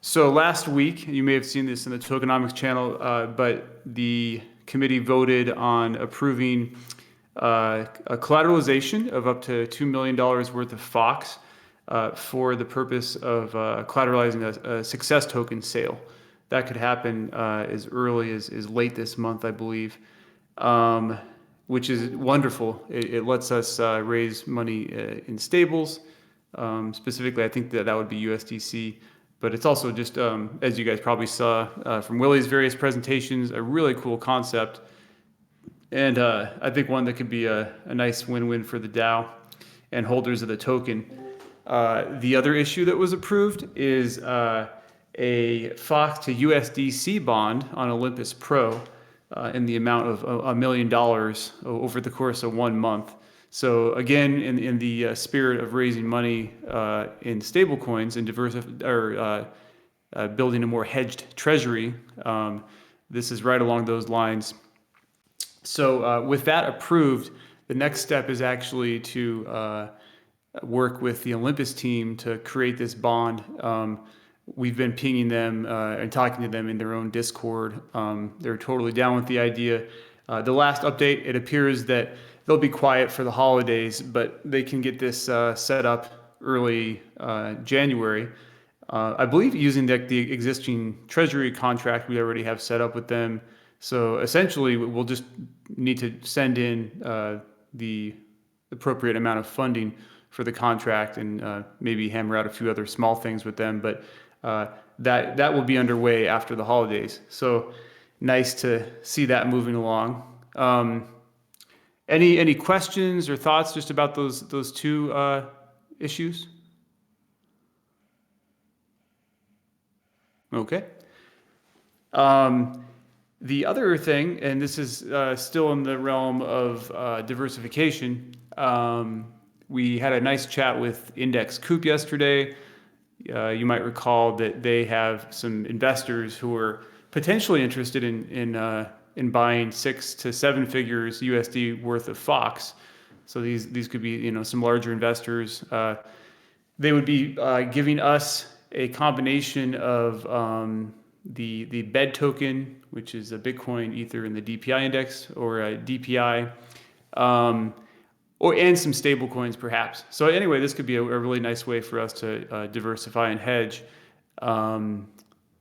So last week, you may have seen this in the Tokenomics channel, but the committee voted on approving a collateralization of up to $2 million worth of Fox for the purpose of collateralizing a success token sale. That could happen as early as late this month, I believe, which is wonderful. It lets us raise money in stables. Specifically, I think that would be USDC. But it's also just, as you guys probably saw from Willie's various presentations, a really cool concept. And I think one that could be a nice win-win for the DAO and holders of the token. The other issue that was approved is a Fox to USDC bond on Olympus Pro in the amount of $1 million over the course of 1 month. So again, in the spirit of raising money in stablecoins and building a more hedged treasury, this is right along those lines. So with that approved, the next step is actually to work with the Olympus team to create this bond. We've been pinging them and talking to them in their own Discord. They're totally down with the idea. The last update, it appears that they'll be quiet for the holidays, but they can get this set up early January. I believe using the existing Treasury contract we already have set up with them. So essentially, we'll just need to send in the appropriate amount of funding for the contract and maybe hammer out a few other small things with them. But that will be underway after the holidays. So nice to see that moving along. Any questions or thoughts just about those two issues? Okay. The other thing, and this is still in the realm of diversification, we had a nice chat with Index Coop yesterday. You might recall that they have some investors who are potentially interested in buying 6 to 7 figures USD worth of Fox. So these could be some larger investors. They would be giving us a combination of the BED token, which is a Bitcoin Ether in the DPI index, or a DPI, and some stable coins perhaps. So anyway, this could be a really nice way for us to diversify and hedge.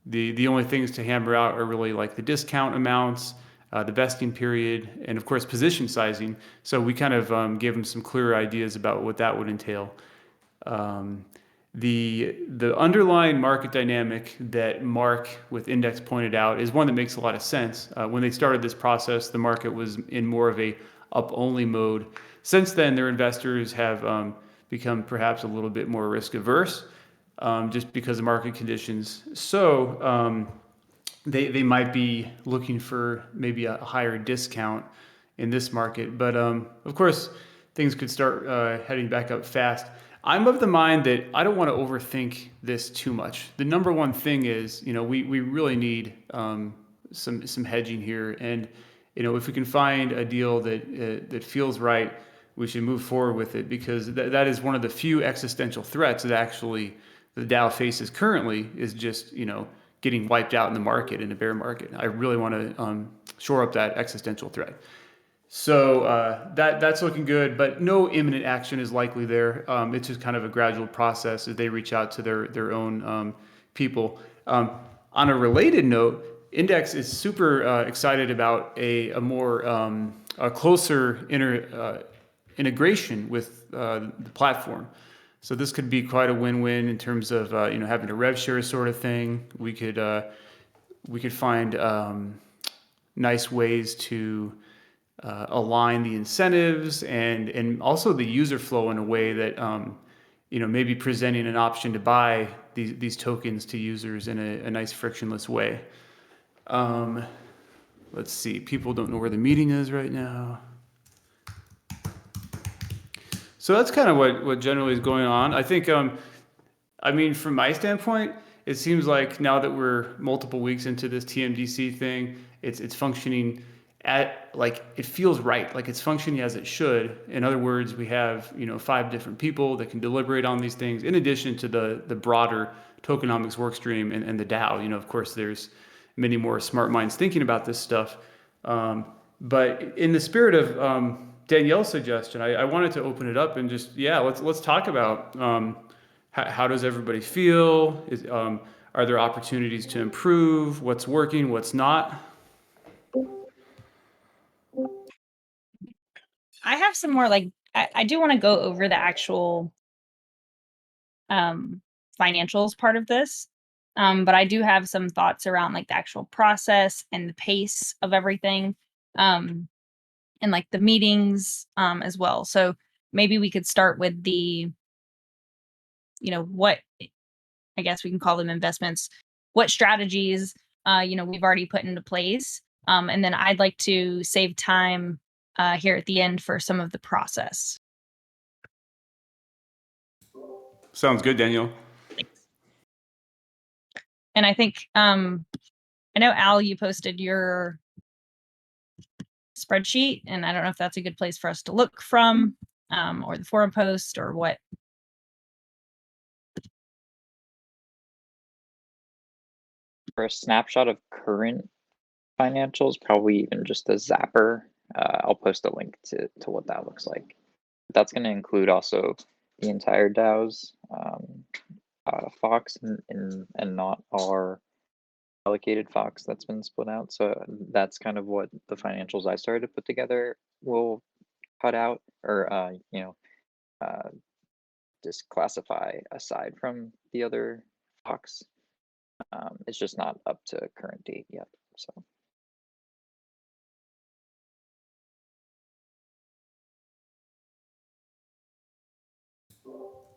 The only things to hammer out are really like the discount amounts, the vesting period, and of course position sizing. So we kind of gave them some clearer ideas about what that would entail. The underlying market dynamic that Mark with Index pointed out is one that makes a lot of sense. When they started this process, the market was in more of a up-only mode. Since then, their investors have become perhaps a little bit more risk averse, just because of market conditions. So they might be looking for maybe a higher discount in this market. But of course, things could start heading back up fast. I'm of the mind that I don't want to overthink this too much. The number one thing is, we really need some hedging here. And, if we can find a deal that feels right, we should move forward with it, because that is one of the few existential threats that actually the DAO faces currently, is just, getting wiped out in the market, in a bear market. I really want to shore up that existential threat. So that's looking good, but no imminent action is likely there. It's just kind of a gradual process as they reach out to their own people. On a related note, Index is super excited about a more a closer integration with the platform. So this could be quite a win-win in terms of having a rev share sort of thing. We could find nice ways to align the incentives and also the user flow in a way that maybe presenting an option to buy these tokens to users in a nice frictionless way. Let's see. People don't know where the meeting is right now. So that's kind of what generally is going on. I think, from my standpoint, it seems like now that we're multiple weeks into this TMDC thing, it's functioning it feels right, like it's functioning as it should. In other words, we have 5 different people that can deliberate on these things, in addition to the broader tokenomics workstream and the DAO. You know, of course, there's many more smart minds thinking about this stuff. But in the spirit of Danielle's suggestion, I wanted to open it up and just, let's talk about how does everybody feel? Are there opportunities to improve? What's working? What's not? I have some more, like, I do want to go over the actual financials part of this. But I do have some thoughts around like the actual process and the pace of everything. And like the meetings as well. So maybe we could start with the, what I guess we can call them investments, what strategies, we've already put into place. And then I'd like to save time here at the end for some of the process. Sounds good, Daniel. Thanks. And I think, I know, Al, you posted your spreadsheet, and I don't know if that's a good place for us to look from, or the forum post or what. For a snapshot of current financials, probably even just a Zapper. I'll post a link to what that looks like. That's going to include also the entire DAO's Fox and not our allocated Fox that's been split out. So that's kind of what the financials I started to put together will cut out or disclassify aside from the other Fox. It's just not up to current date yet. So.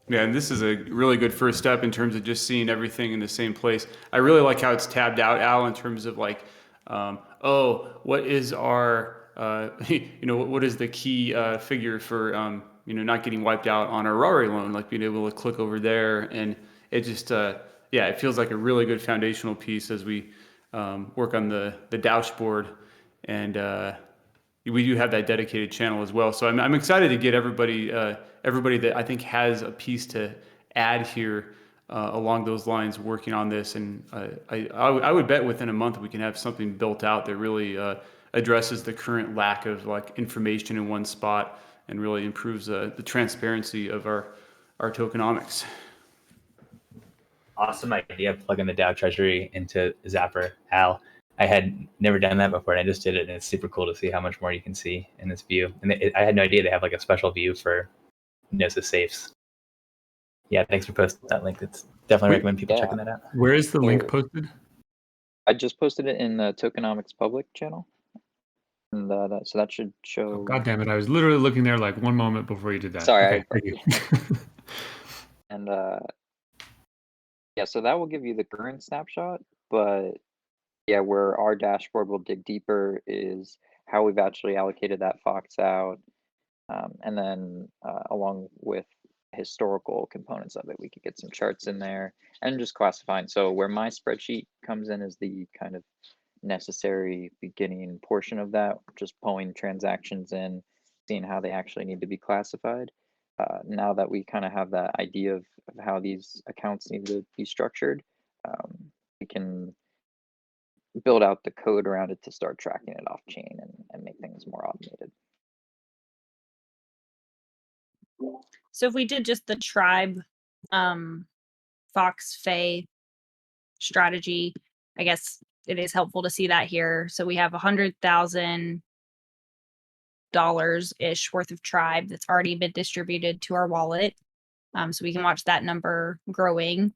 Yeah, and this is a really good first step in terms of just seeing everything in the same place. I really like how it's tabbed out, Al, in terms of like, what is our, what is the key figure for, not getting wiped out on our Rari loan, like being able to click over there. And it just, it feels like a really good foundational piece as we work on the dashboard. And we do have that dedicated channel as well. So I'm excited to get everybody that I think has a piece to add here along those lines working on this. And I would bet within a month we can have something built out that really addresses the current lack of like information in one spot and really improves the transparency of our tokenomics. Awesome idea, plugging the DAO Treasury into Zapper, Al. I had never done that before, and I just did it, and it's super cool to see how much more you can see in this view. And I had no idea they have like a special view for Gnosis safes. Yeah, thanks for posting that link. It's definitely recommend people checking that out. Where is the link posted? I just posted it in the Tokenomics public channel, and so that should show. Oh, God damn it! I was literally looking there like one moment before you did that. Sorry, okay, thank you. And so that will give you the current snapshot, but yeah, where our dashboard will dig deeper is how we've actually allocated that Fox out, and then along with historical components of it, we could get some charts in there and just classifying. So where my spreadsheet comes in is the kind of necessary beginning portion of that, just pulling transactions in, seeing how they actually need to be classified. Now that we kind of have that idea of how these accounts need to be structured, we can build out the code around it to start tracking it off chain and make things more automated. So if we did just the tribe Fox Fay strategy, I guess it is helpful to see that here. So we have $100,000 ish worth of tribe that's already been distributed to our wallet. So we can watch that number growing.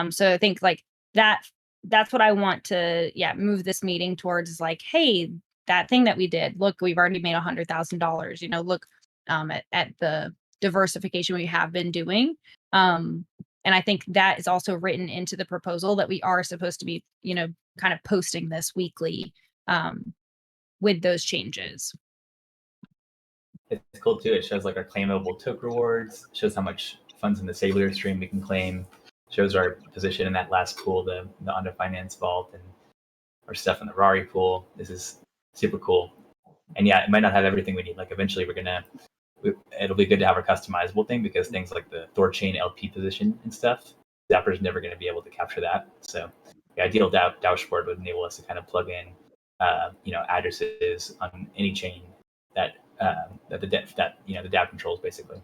So I think like that's what I want to move this meeting towards, is like, hey, that thing that we did, look, we've already made $100,000. Look at the diversification we have been doing. And I think that is also written into the proposal that we are supposed to be, kind of posting this weekly with those changes. It's cool too. It shows like our claimable token rewards, shows how much funds in the Sailor stream we can claim, shows our position in that last pool, the underfinance vault, and our stuff in the Rari pool. This is super cool. And yeah, it might not have everything we need. Like eventually it'll be good to have a customizable thing, because things like the ThorChain LP position and stuff Zapper is never going to be able to capture that. So the ideal dashboard would enable us to kind of plug in, addresses on any chain that the DAO controls basically.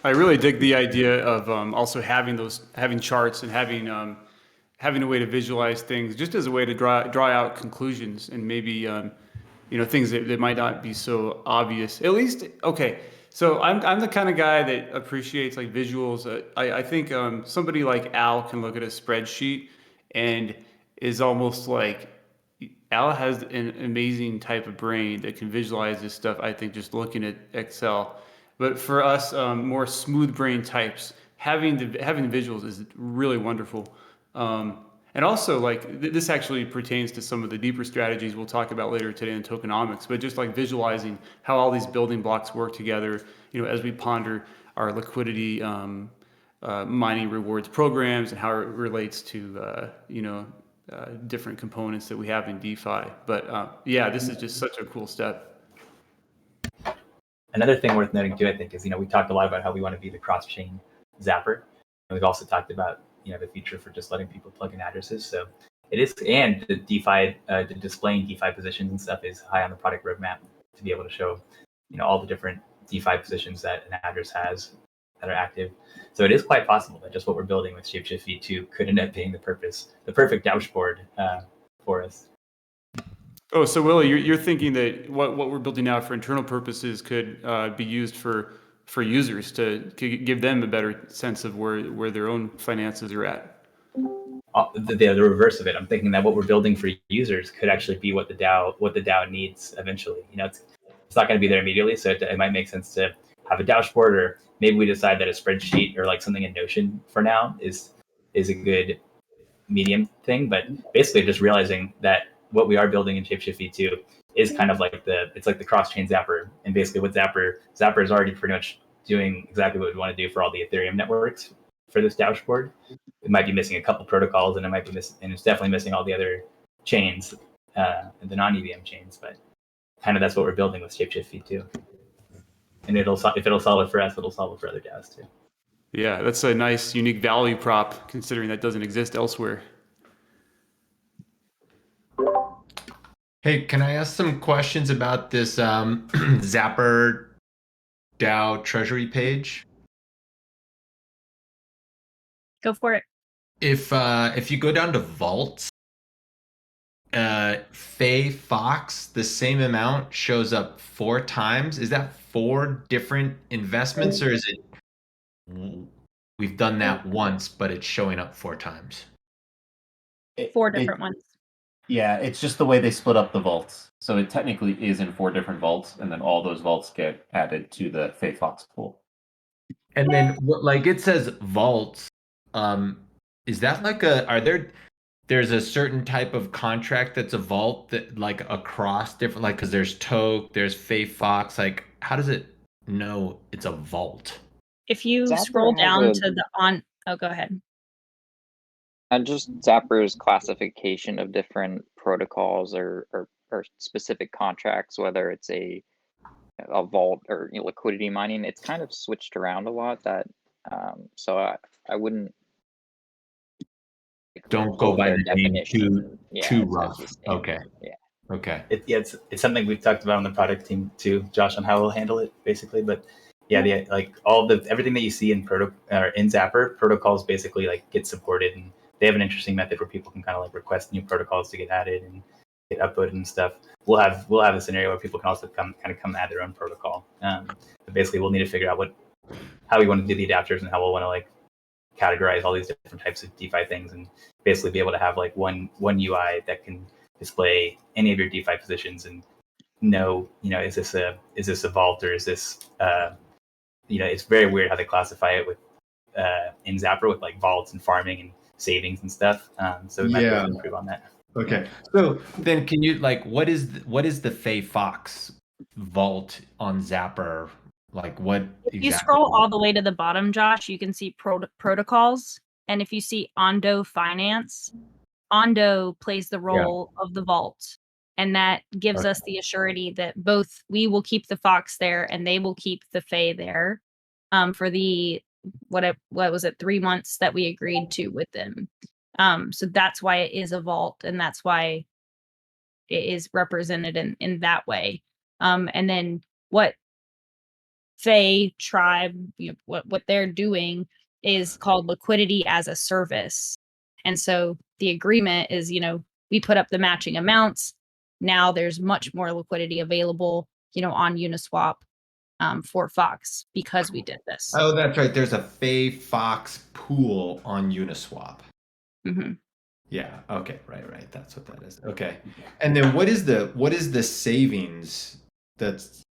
I really dig the idea of also having charts and having a way to visualize things, just as a way to draw out conclusions and maybe things that might not be so obvious. At least, okay. So I'm the kind of guy that appreciates like visuals. I think somebody like Al can look at a spreadsheet and is almost like, Al has an amazing type of brain that can visualize this stuff, I think, just looking at Excel. But for us, more smooth brain types, having the visuals is really wonderful. And also, like, this actually pertains to some of the deeper strategies we'll talk about later today in tokenomics, but just like visualizing how all these building blocks work together, as we ponder our liquidity mining rewards programs and how it relates to, different components that we have in DeFi. But this is just such a cool step. Another thing worth noting too, I think, is we talked a lot about how we want to be the cross-chain Zapper, and we've also talked about the feature for just letting people plug in addresses. So it is, and the DeFi, the displaying DeFi positions and stuff is high on the product roadmap to be able to show all the different DeFi positions that an address has that are active. So it is quite possible that just what we're building with Shapeshift v2 could end up being the perfect dashboard for us. Oh, so Willie, you're thinking that what we're building out for internal purposes could be used for users to give them a better sense of where their own finances are at. The reverse of it. I'm thinking that what we're building for users could actually be what the DAO needs eventually. It's not going to be there immediately, so it might make sense to have a dashboard, or maybe we decide that a spreadsheet or like something in Notion for now is a good medium thing. But basically, just realizing that what we are building in Shapeshift v2 is kind of like the cross-chain Zapper, and basically what Zapper is already pretty much doing exactly what we want to do for all the Ethereum networks for this dashboard. It might be missing a couple protocols, and it's definitely missing all the other chains, the non-EVM chains. But kind of that's what we're building with Shapeshift v2, and if it'll solve it for us, it'll solve it for other DAOs too. Yeah, that's a nice, unique value prop, considering that doesn't exist elsewhere. Hey, can I ask some questions about this Zapper DAO Treasury page? Go for it. If you go down to vaults, Faye Fox, the same amount shows up 4 times. Is that 4 different investments, or is it we've done that once, but it's showing up 4 times? 4 different ones. Yeah, it's just the way they split up the vaults. So it technically is in 4 different vaults, and then all those vaults get added to the Faye Fox pool. And then, like, it says vaults. Is that like there's a certain type of contract that's a vault that like across different, like, because there's Toke, there's Faye Fox. Like, how does it know it's a vault? If you Zapper scroll has down a- to the go ahead. And just Zapper's classification of different protocols or specific contracts, whether it's a vault or liquidity mining, it's kind of switched around a lot. That so I wouldn't. Don't go by the name too it's rough. the standard. Okay. Yeah. Okay. It's something we've talked about on the product team too, Josh, on how we'll handle it basically. But yeah, everything that you see in Zapper protocols basically like get supported, and they have an interesting method where people can kind of like request new protocols to get added and get uploaded and stuff. We'll have a scenario where people can also come add their own protocol. But basically, we'll need to figure out how we want to do the adapters and how we'll want to like categorize all these different types of DeFi things, and basically be able to have like one UI that can display any of your DeFi positions and know, is this a vault, or is this it's very weird how they classify it with in Zapper with like vaults and farming and savings and stuff. So we might be able to improve on that. Okay. So then, can you like what is the Faye Fox vault on Zapper? Like, what? If you scroll all the way to the bottom, Josh, you can see protocols, and if you see Ondo Finance, Ondo plays the role of the vault, and that gives us the assurity that both we will keep the Fox there and they will keep the Faye there. for the what was it 3 months that we agreed to with them. So that's why it is a vault, and that's why it is represented in that way. And then what Fae tribe, what they're doing is called liquidity as a service. And so the agreement is, we put up the matching amounts. Now there's much more liquidity available, on Uniswap for Fox because we did this. Oh, that's right. There's a Fae Fox pool on Uniswap. Mm-hmm. Yeah. Okay. Right. That's what that is. Okay. And then what is the savings that's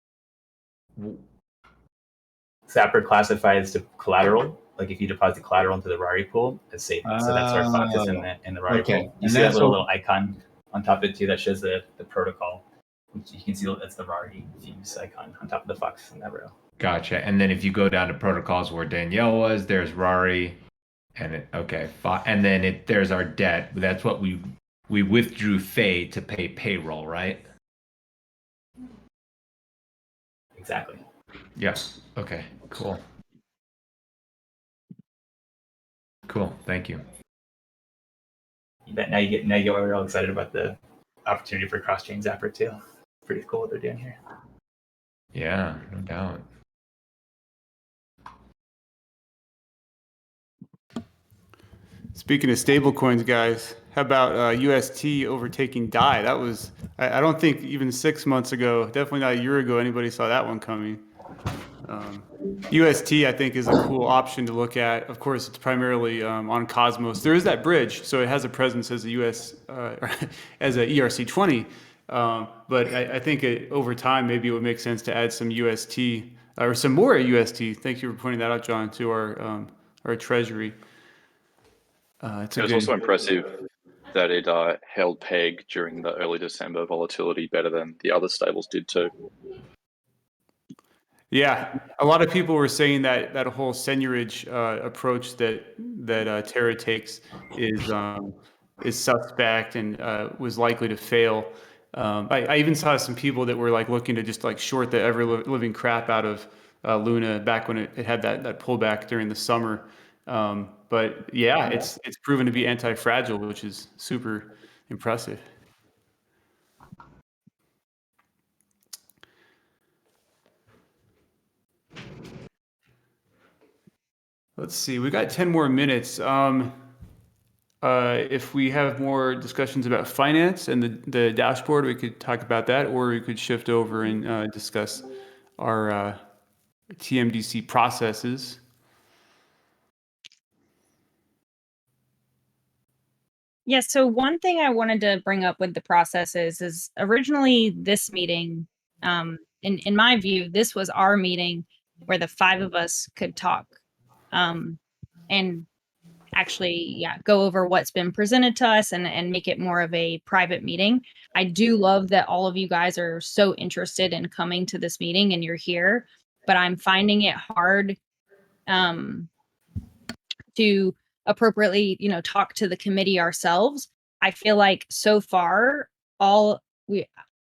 Zapper classifies the collateral. Like if you deposit collateral into the Rari pool, it's savings. So that's our Fox in the Rari pool. You see that little icon on top of it too that shows the protocol. Which you can see that's the Rari Fuse icon on top of the Fox in that row. Gotcha. And then if you go down to protocols where Danielle was, there's Rari, and and then there's our debt. That's what we withdrew Fae to pay payroll, right? Exactly. Yes. Okay. Cool. Cool. Thank you. You bet. Now you get all excited about the opportunity for cross-chain Zapper too. Pretty cool what they're doing here. Yeah, no doubt. Speaking of stablecoins, guys, how about UST overtaking DAI? That was, I don't think even 6 months ago, definitely not a year ago, anybody saw that one coming. UST, I think, is a cool option to look at. Of course, it's primarily on Cosmos. There is that bridge, so it has a presence as a as a ERC20. But I think over time, maybe it would make sense to add some UST or some more UST. Thank you for pointing that out, John, to our treasury. It was also impressive that it held peg during the early December volatility better than the other stables did too. Yeah, a lot of people were saying that whole seigniorage approach that Terra takes is suspect and was likely to fail. I even saw some people that were like looking to just like short the ever living crap out of Luna back when it had that pullback during the summer. But yeah, it's proven to be anti-fragile, which is super impressive. Let's see, we got 10 more minutes. If we have more discussions about finance and the dashboard, we could talk about that, or we could shift over and discuss our TMDC processes. Yeah, so one thing I wanted to bring up with the processes is originally this meeting, in my view, this was our meeting where the 5 of us could talk and actually, go over what's been presented to us and make it more of a private meeting. I do love that all of you guys are so interested in coming to this meeting and you're here, but I'm finding it hard to appropriately, talk to the committee ourselves. I feel like so far,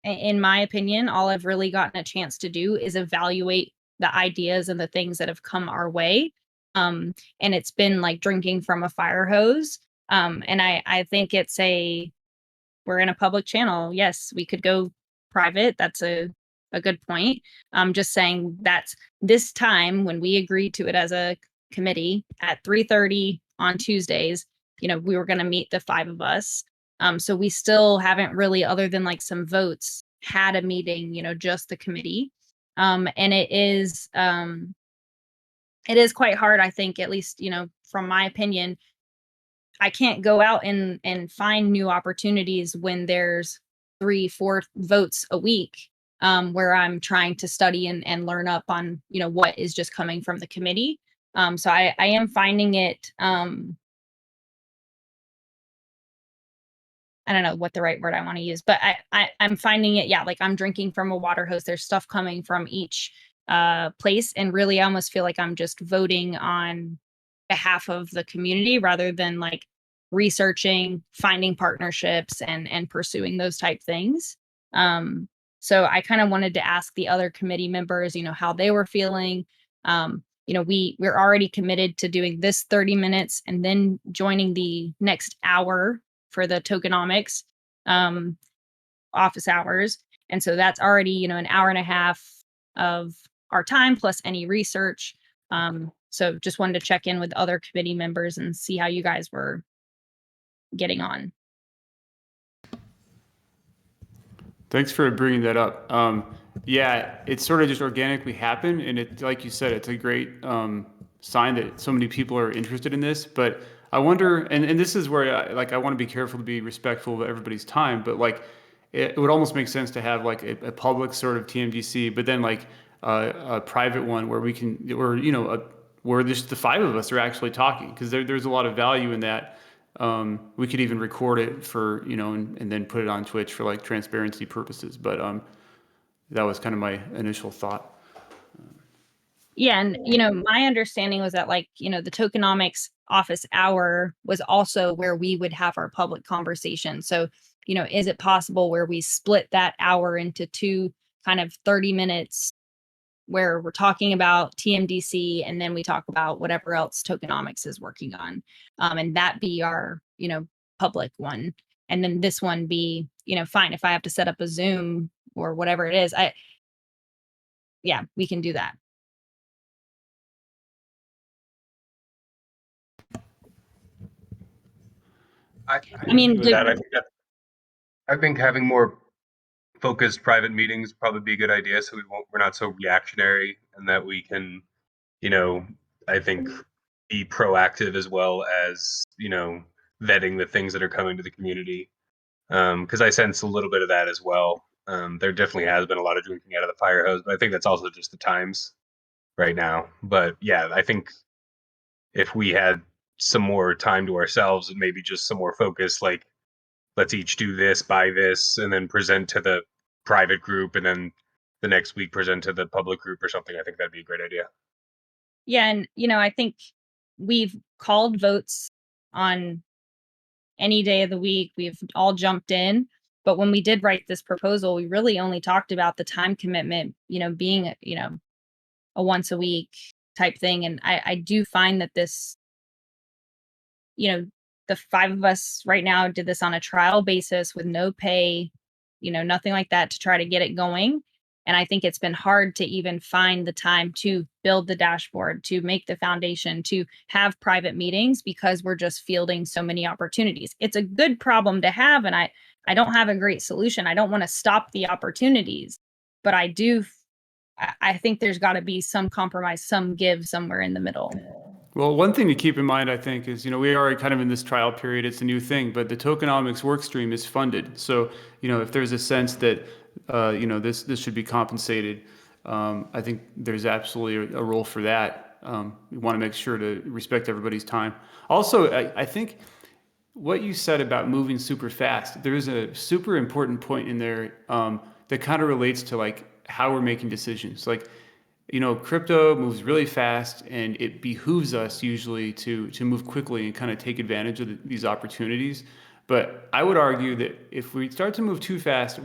in my opinion, all I've really gotten a chance to do is evaluate the ideas and the things that have come our way. And it's been like drinking from a fire hose. And I think we're in a public channel. Yes, we could go private. That's a good point. I'm just saying that's this time when we agreed to it as a committee at 3:30 on Tuesdays, we were going to meet the 5 of us. So we still haven't really, other than like some votes, had a meeting, just the committee. And it is quite hard, I think, at least, from my opinion. I can't go out and find new opportunities when there's 3-4 votes a week, where I'm trying to study and learn up on, what is just coming from the committee. So I am finding it, I don't know what the right word I want to use, but I'm finding it, like I'm drinking from a water hose. There's stuff coming from each place, and really I almost feel like I'm just voting on behalf of the community rather than like researching, finding partnerships and pursuing those type things. So I kind of wanted to ask the other committee members, how they were feeling. we're already committed to doing this 30 minutes and then joining the next hour for the tokenomics office hours. And so that's already, an hour and a half of our time plus any research. So just wanted to check in with other committee members and see how you guys were getting on. Thanks for bringing that up. Yeah, it's sort of just organically happened, and it, like you said, it's a great sign that so many people are interested in this. But I wonder, and this is where I want to be careful to be respectful of everybody's time, but like it would almost make sense to have like a public sort of TMDC, but then like a private one where we can, or where just the five of us are actually talking, because there's a lot of value in that. We could even record it for, and then put it on Twitch for like transparency purposes. But that was kind of my initial thought. Yeah. And, my understanding was that like, the tokenomics office hour was also where we would have our public conversation. So, is it possible where we split that hour into two kind of 30 minutes where we're talking about TMDC and then we talk about whatever else tokenomics is working on, and that be our, public one. And then this one be, fine, if I have to set up a Zoom or whatever it is, we can do that. I think having more focused private meetings probably be a good idea, so we're not so reactionary, and that we can, I think, be proactive as well as, vetting the things that are coming to the community. Because I sense a little bit of that as well. There definitely has been a lot of drinking out of the fire hose, but I think that's also just the times right now. But yeah, I think if we had some more time to ourselves and maybe just some more focus, like let's each do this, buy this, and then present to the private group, and then the next week present to the public group or something, I think that'd be a great idea. Yeah. And, I think we've called votes on any day of the week. We've all jumped in. But when we did write this proposal, we really only talked about the time commitment, being, a once a week type thing. And I do find that this, the five of us right now did this on a trial basis with no pay, nothing like that to try to get it going. And I think it's been hard to even find the time to build the dashboard, to make the foundation, to have private meetings, because we're just fielding so many opportunities. It's a good problem to have. And I don't have a great solution. I don't want to stop the opportunities, but I think there's got to be some compromise, some give somewhere in the middle. Well, one thing to keep in mind, I think, is, we are kind of in this trial period. It's a new thing, but the tokenomics work stream is funded. So, if there's a sense that, this should be compensated, I think there's absolutely a role for that. We want to make sure to respect everybody's time. Also, I think what you said about moving super fast, there's a super important point in there that kind of relates to like how we're making decisions. Like, crypto moves really fast, and it behooves us usually to move quickly and kind of take advantage of these opportunities. But I would argue that if we start to move too fast,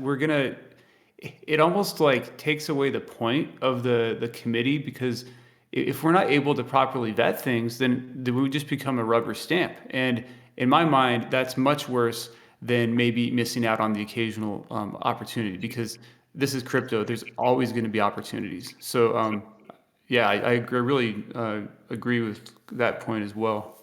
it almost like takes away the point of the committee, because if we're not able to properly vet things, then we just become a rubber stamp. And in my mind, that's much worse than maybe missing out on the occasional opportunity, because this is crypto. There's always going to be opportunities. So, I really agree with that point as well.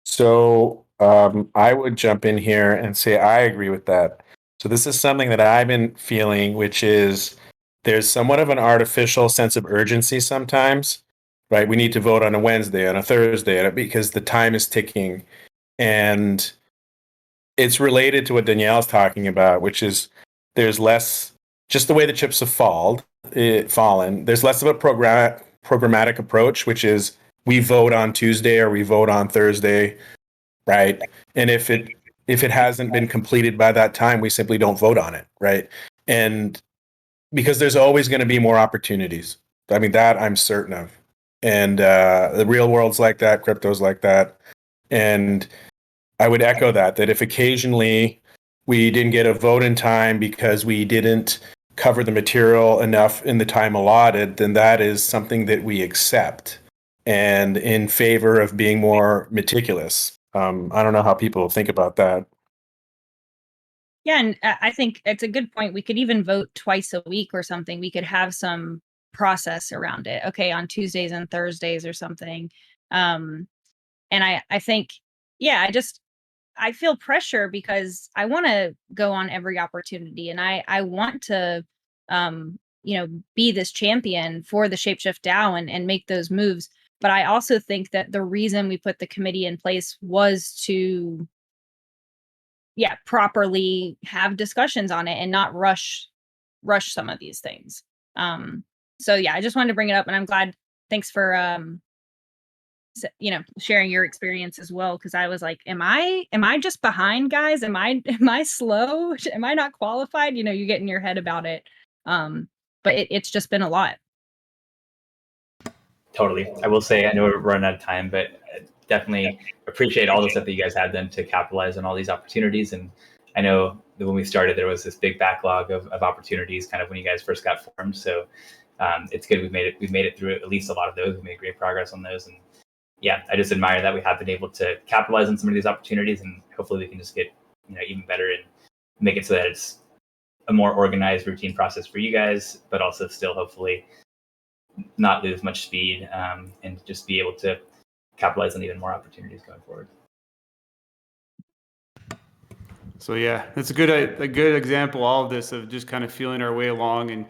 So I would jump in here and say I agree with that. So this is something that I've been feeling, which is there's somewhat of an artificial sense of urgency sometimes, right? We need to vote on a Wednesday, on a Thursday, because the time is ticking. And it's related to what Danielle's talking about, which is there's less, just the way the chips have fallen, there's less of a programmatic approach, which is we vote on Tuesday or we vote on Thursday, right? And if it hasn't been completed by that time, we simply don't vote on it, right? And because there's always going to be more opportunities. I mean, that I'm certain of. And the real world's like that, crypto's like that. And I would echo that if occasionally we didn't get a vote in time because we didn't cover the material enough in the time allotted, then that is something that we accept, and in favor of being more meticulous. I don't know how people think about that. Yeah, and I think it's a good point. We could even vote twice a week or something. We could have some process around it. Okay, on Tuesdays and Thursdays or something. And I think, yeah, I feel pressure because I want to go on every opportunity, and I want to, be this champion for the Shapeshift DAO and make those moves. But I also think that the reason we put the committee in place was to, properly have discussions on it and not rush some of these things. So yeah, I just wanted to bring it up, and I'm glad. Thanks for sharing your experience as well, because I was like, am I just behind, guys? Am I slow? Am I not qualified? You get in your head about it. But it's just been a lot. Totally. I will say, I know we're running out of time, but definitely appreciate all the stuff that you guys have done to capitalize on all these opportunities. And I know that when we started, there was this big backlog of opportunities kind of when you guys first got formed. So it's good. We've made it through at least a lot of those. We made great progress on those. And yeah, I just admire that we have been able to capitalize on some of these opportunities, and hopefully we can just get even better and make it so that it's a more organized, routine process for you guys, but also still hopefully not lose much speed, and just be able to capitalize on even more opportunities going forward. So yeah, it's a good example, all of this, of just kind of feeling our way along. And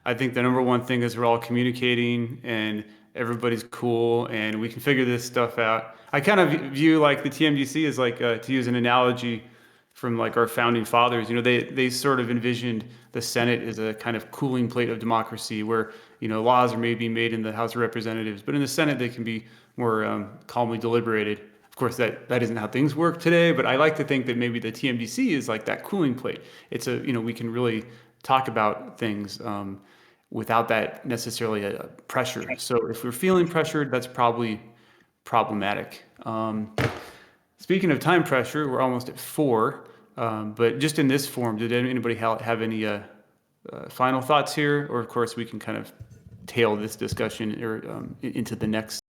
I think the number one thing is we're all communicating and everybody's cool and we can figure this stuff out. I kind of view like the TMDC as like, to use an analogy from like our founding fathers, they sort of envisioned the Senate as a kind of cooling plate of democracy where, laws are maybe made in the House of Representatives, but in the Senate, they can be more calmly deliberated. Of course, that isn't how things work today, but I like to think that maybe the TMDC is like that cooling plate. It's we can really talk about things without that necessarily a pressure. So if we're feeling pressured, that's probably problematic. Speaking of time pressure, we're almost at 4. But just in this form, did anybody have any final thoughts here? Or of course, we can kind of tail this discussion or into the next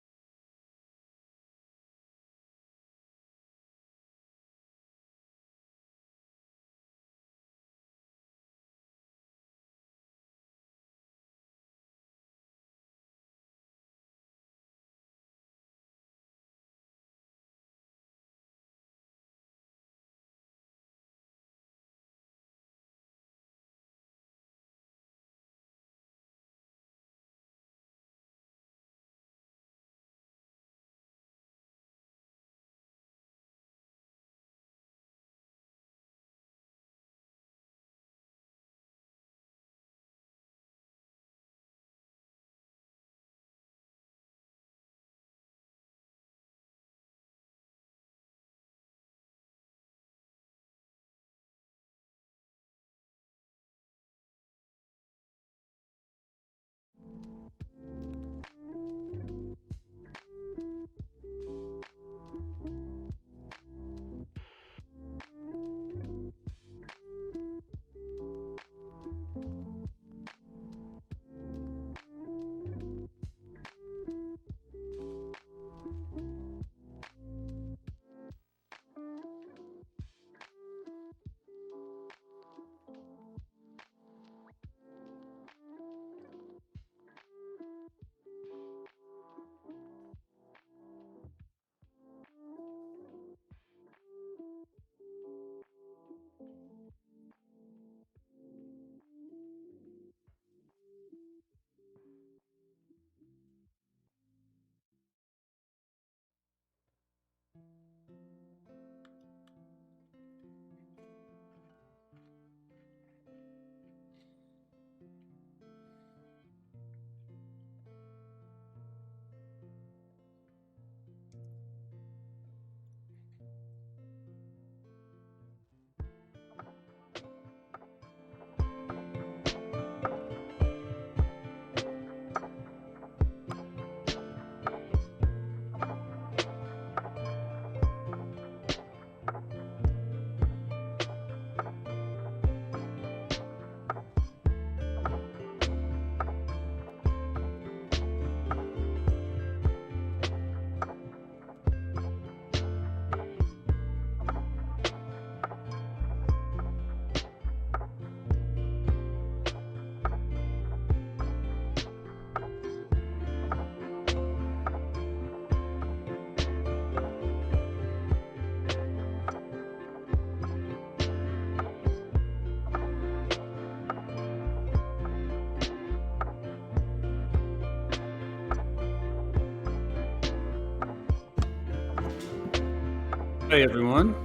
Hey everyone,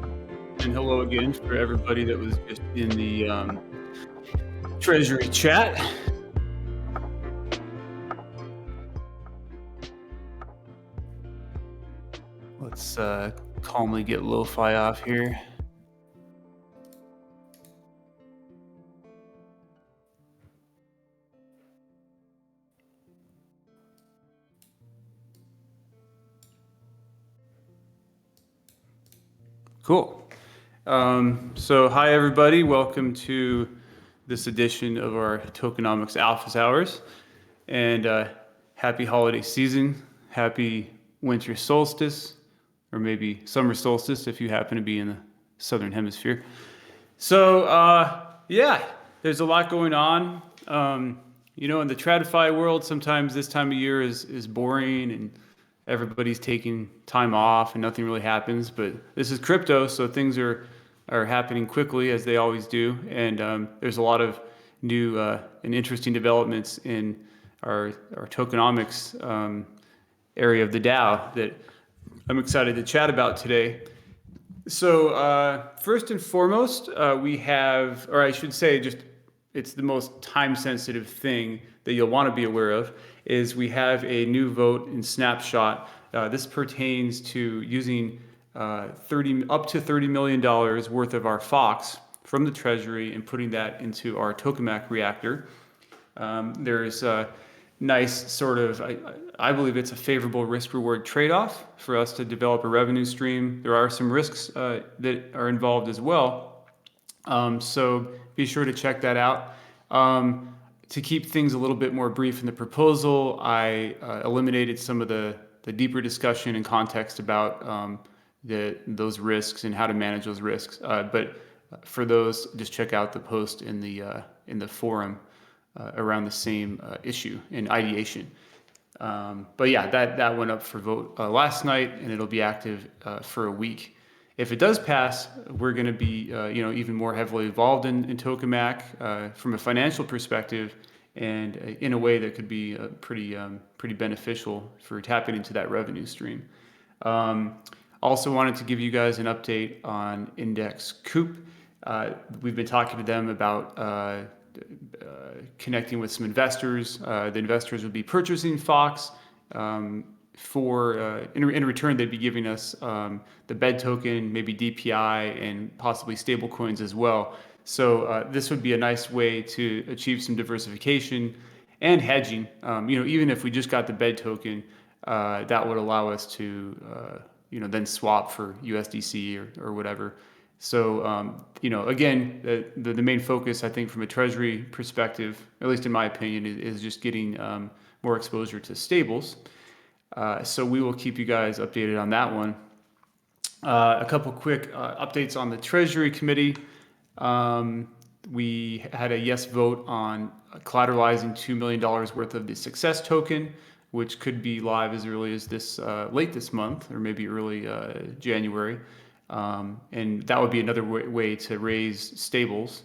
and hello again for everybody that was just in the Treasury chat. Let's calmly get lo-fi off here. Cool. So hi everybody, welcome to this edition of our Tokenomics Alphas Hours, and happy holiday season, happy winter solstice, or maybe summer solstice if you happen to be in the southern hemisphere. So yeah, there's a lot going on. You know, in the TradFi world, sometimes this time of year is boring and everybody's taking time off and nothing really happens. But this is crypto, so things are happening quickly as they always do. And there's a lot of new and interesting developments in our tokenomics area of the DAO that I'm excited to chat about today. So first and foremost, we have, or I should say, just it's the most time-sensitive thing that you'll want to be aware of, is we have a new vote in Snapshot. This pertains to using up to $30 million worth of our Fox from the Treasury and putting that into our tokamak reactor. There's a nice sort of, I believe it's a favorable risk-reward trade-off for us to develop a revenue stream. There are some risks that are involved as well. So be sure to check that out. To keep things a little bit more brief in the proposal, I eliminated some of the deeper discussion and context about those risks and how to manage those risks. But for those, just check out the post in the forum around the same issue in ideation. But yeah, that went up for vote last night, and it'll be active for a week. If it does pass, we're going to be even more heavily involved in tokamak from a financial perspective, and in a way that could be pretty beneficial for tapping into that revenue stream. Also wanted to give you guys an update on Index Coop. We've been talking to them about connecting with some investors. The investors would be purchasing Fox. In return, they'd be giving us the BED token, maybe DPI, and possibly stable coins as well. So this would be a nice way to achieve some diversification and hedging. Even if we just got the BED token, that would allow us to then swap for USDC or whatever. So again, the main focus, I think, from a Treasury perspective, at least in my opinion, is just getting more exposure to stables. So we will keep you guys updated on that one. A couple quick updates on the Treasury Committee. We had a yes vote on collateralizing $2 million worth of the success token, which could be live as early as late this month, or maybe early January. And that would be another way to raise stables.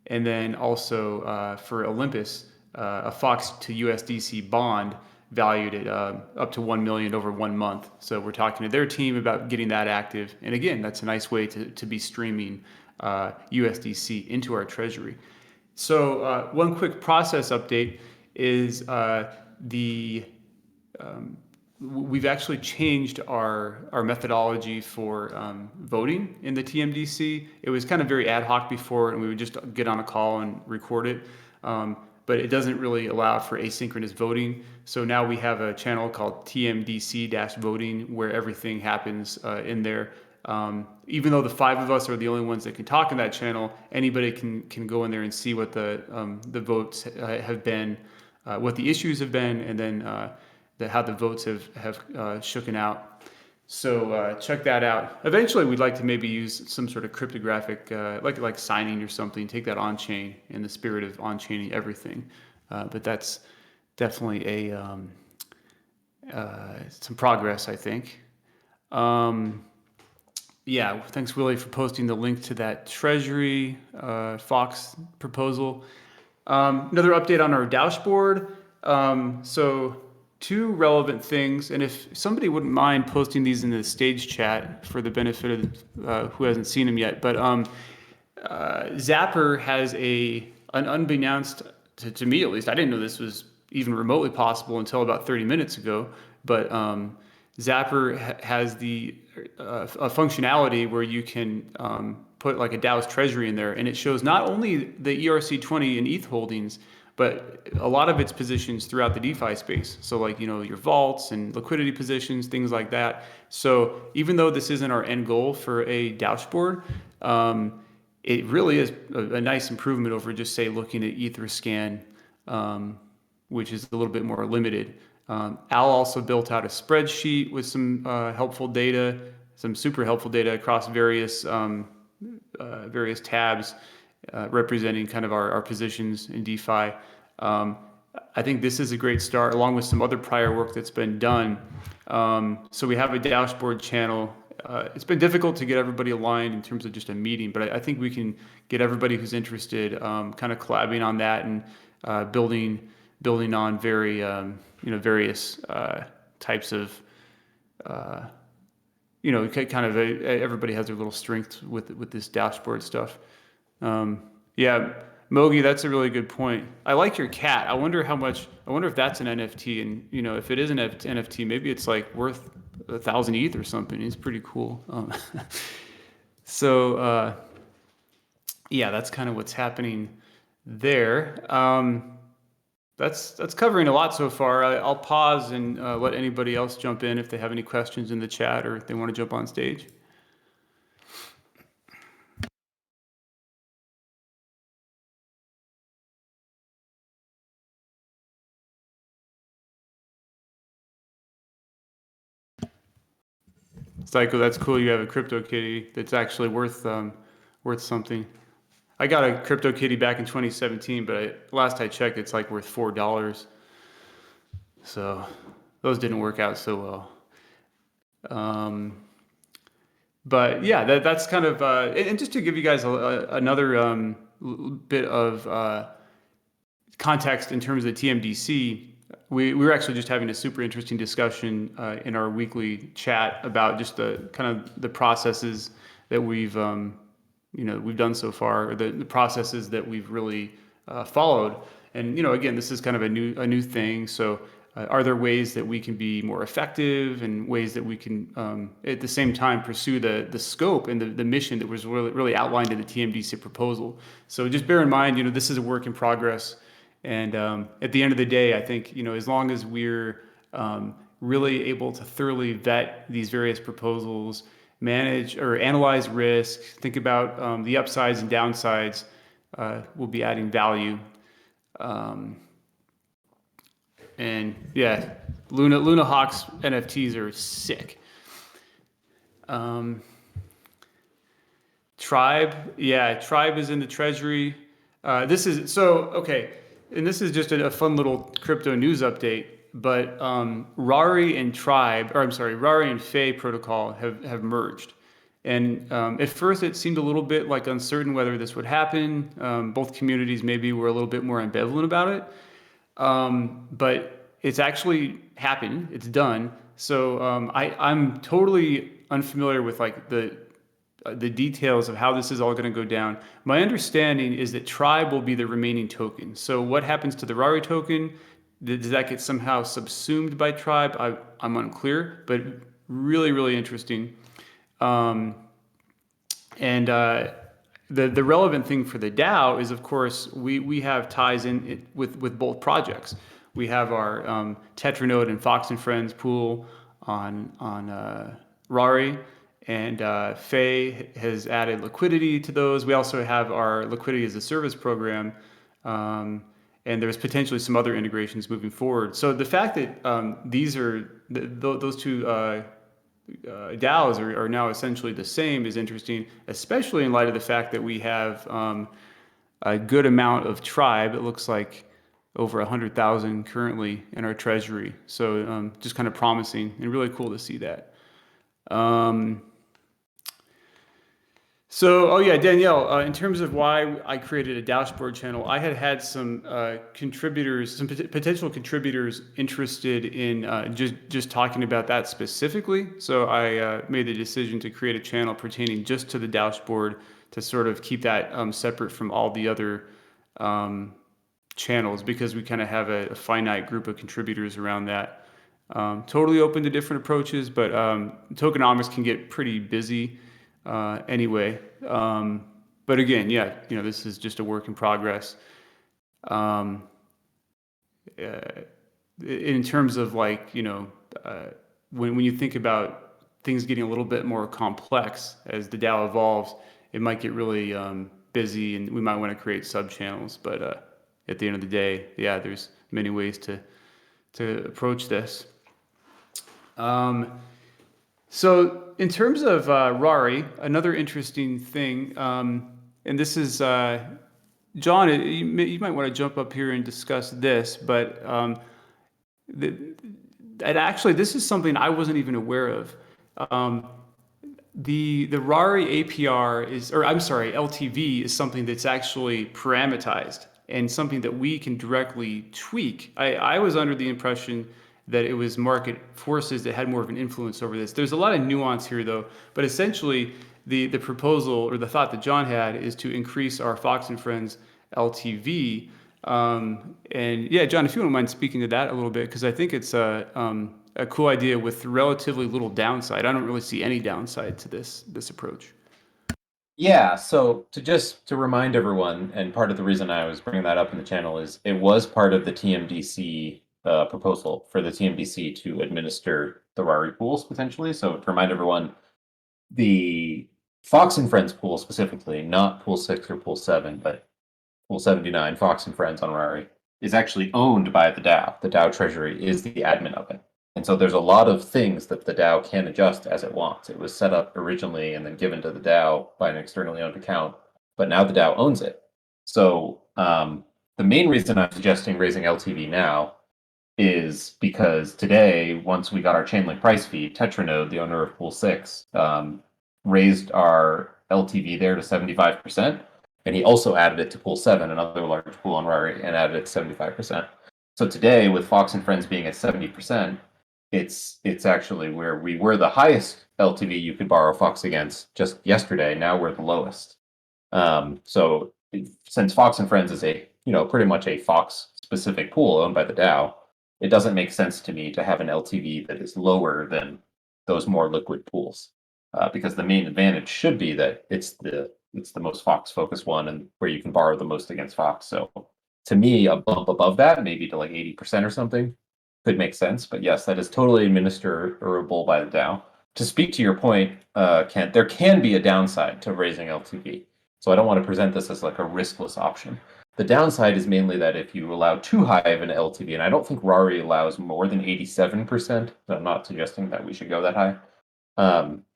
And then also for Olympus, a Fox to USDC bond valued at up to $1 million over 1 month. So we're talking to their team about getting that active. And again, that's a nice way to be streaming USDC into our Treasury. So one quick process update is we've actually changed our methodology for voting in the TMDC. It was kind of very ad hoc before, and we would just get on a call and record it. But it doesn't really allow for asynchronous voting. So now we have a channel called TMDC-voting where everything happens in there. Even though the 5 of us are the only ones that can talk in that channel, anybody can go in there and see what the votes have been, what the issues have been, and then how the votes have shooken out. So check that out. Eventually, we'd like to maybe use some sort of cryptographic, like signing or something, take that on-chain in the spirit of on-chaining everything. But that's definitely some progress, I think. Yeah, thanks, Willie, for posting the link to that Treasury Fox proposal. Another update on our dashboard. So two relevant things, and if somebody wouldn't mind posting these in the stage chat for the benefit of who hasn't seen them yet, but Zapper has an unbeknownst to me at least, I didn't know this was even remotely possible until about 30 minutes ago, but Zapper has a functionality where you can put like a DAO's Treasury in there, and it shows not only the ERC20 and ETH holdings, but a lot of its positions throughout the DeFi space. So like, your vaults and liquidity positions, things like that. So even though this isn't our end goal for a dashboard, it really is a nice improvement over just say looking at Etherscan, which is a little bit more limited. Al also built out a spreadsheet with some helpful data, some super helpful data across various tabs representing kind of our positions in DeFi. I think this is a great start, along with some other prior work that's been done. So we have a dashboard channel. It's been difficult to get everybody aligned in terms of just a meeting, but I think we can get everybody who's interested kind of collabing on that and building on various types of everybody has their little strengths with this dashboard stuff. Yeah, Mogi, that's a really good point. I like your cat. I wonder if that's an NFT, and if it is an NFT, maybe it's like worth 1,000 ETH or something. It's pretty cool. Yeah, that's kind of what's happening there. That's covering a lot so far. I'll pause and let anybody else jump in if they have any questions in the chat or if they want to jump on stage. Psycho, that's cool. You have a CryptoKitty that's actually worth something. I got a CryptoKitty back in 2017, but last I checked, it's like worth $4. So those didn't work out so well. But yeah, that's kind of and just to give you guys another bit of context in terms of the TMDC. We were actually just having a super interesting discussion in our weekly chat about just the kind of the processes that we've done so far, or the processes that we've really followed. And again, this is kind of a new thing. So are there ways that we can be more effective, and ways that we can at the same time pursue the scope and the mission that was really outlined in the TMDC proposal? So just bear in mind, this is a work in progress. And at the end of the day, I think, as long as we're really able to thoroughly vet these various proposals, manage or analyze risk, think about the upsides and downsides, we'll be adding value. And yeah, Luna Hawk's NFTs are sick. Tribe is in the Treasury. Okay. And this is just a fun little crypto news update, but Rari and Fei protocol have merged. And at first it seemed a little bit like uncertain whether this would happen. Both communities maybe were a little bit more ambivalent about it. But it's actually happened. It's done. So I'm totally unfamiliar with like the details of how this is all going to go down. My understanding is that Tribe will be the remaining token. So what happens to the Rari token? Does that get somehow subsumed by Tribe? I'm unclear, but really, really interesting. The relevant thing for the DAO is, of course, we have ties in with both projects. We have our Tetranode and Fox and Friends pool on Rari. And Fei has added liquidity to those. We also have our liquidity as a service program, and there's potentially some other integrations moving forward. So the fact that those two DAOs are now essentially the same is interesting, especially in light of the fact that we have a good amount of Tribe. It looks like over 100,000 currently in our treasury. So just kind of promising and really cool to see that. So, oh yeah, Danielle, in terms of why I created a dashboard channel, I had some contributors, some potential contributors interested in just talking about that specifically. So I made the decision to create a channel pertaining just to the dashboard to sort of keep that separate from all the other channels, because we kind of have a finite group of contributors around that. Totally open to different approaches, but tokenomics can get pretty busy anyway. But again, yeah, this is just a work in progress. In terms of like, when you think about things getting a little bit more complex as the DAO evolves, it might get really busy, and we might want to create sub channels. But at the end of the day, yeah, there's many ways to approach this. So in terms of Rari, another interesting thing, and this is, John, you might want to jump up here and discuss this, but actually this is something I wasn't even aware of. The Rari APR is, or I'm sorry, LTV is something that's actually parameterized and something that we can directly tweak. I was under the impression that it was market forces that had more of an influence over this. There's a lot of nuance here though, but essentially the proposal or the thought that John had is to increase our Fox and Friends LTV. And yeah, John, if you don't mind speaking to that a little bit, because I think it's a cool idea with relatively little downside. I don't really see any downside to this approach. Yeah, so to remind everyone, and part of the reason I was bringing that up in the channel is it was part of the TMDC proposal for the TMDC to administer the Rari pools potentially. So to remind everyone, the Fox and Friends pool specifically, not pool 6 or pool 7, but pool 79, Fox and Friends on Rari, is actually owned by the DAO. The DAO Treasury is the admin of it. And so there's a lot of things that the DAO can adjust as it wants. It was set up originally and then given to the DAO by an externally owned account, but now the DAO owns it. So the main reason I'm suggesting raising LTV now is because today, once we got our Chainlink price feed, Tetranode, the owner of Pool 6, raised our LTV there to 75%. And he also added it to Pool 7, another large pool on Rari, and added it to 75%. So today, with Fox and Friends being at 70%, it's actually where we were the highest LTV you could borrow Fox against just yesterday. Now we're the lowest. So since Fox and Friends is pretty much a Fox specific pool owned by the DAO, it doesn't make sense to me to have an LTV that is lower than those more liquid pools, because the main advantage should be that it's the most Fox focused one and where you can borrow the most against Fox. So to me, a bump above that, maybe to like 80% or something, could make sense. But yes, that is totally administerable by the DAO. To speak to your point, Kent, there can be a downside to raising LTV. So I don't want to present this as like a riskless option. The downside is mainly that if you allow too high of an LTV, and I don't think Rari allows more than 87%, so I'm not suggesting that we should go that high,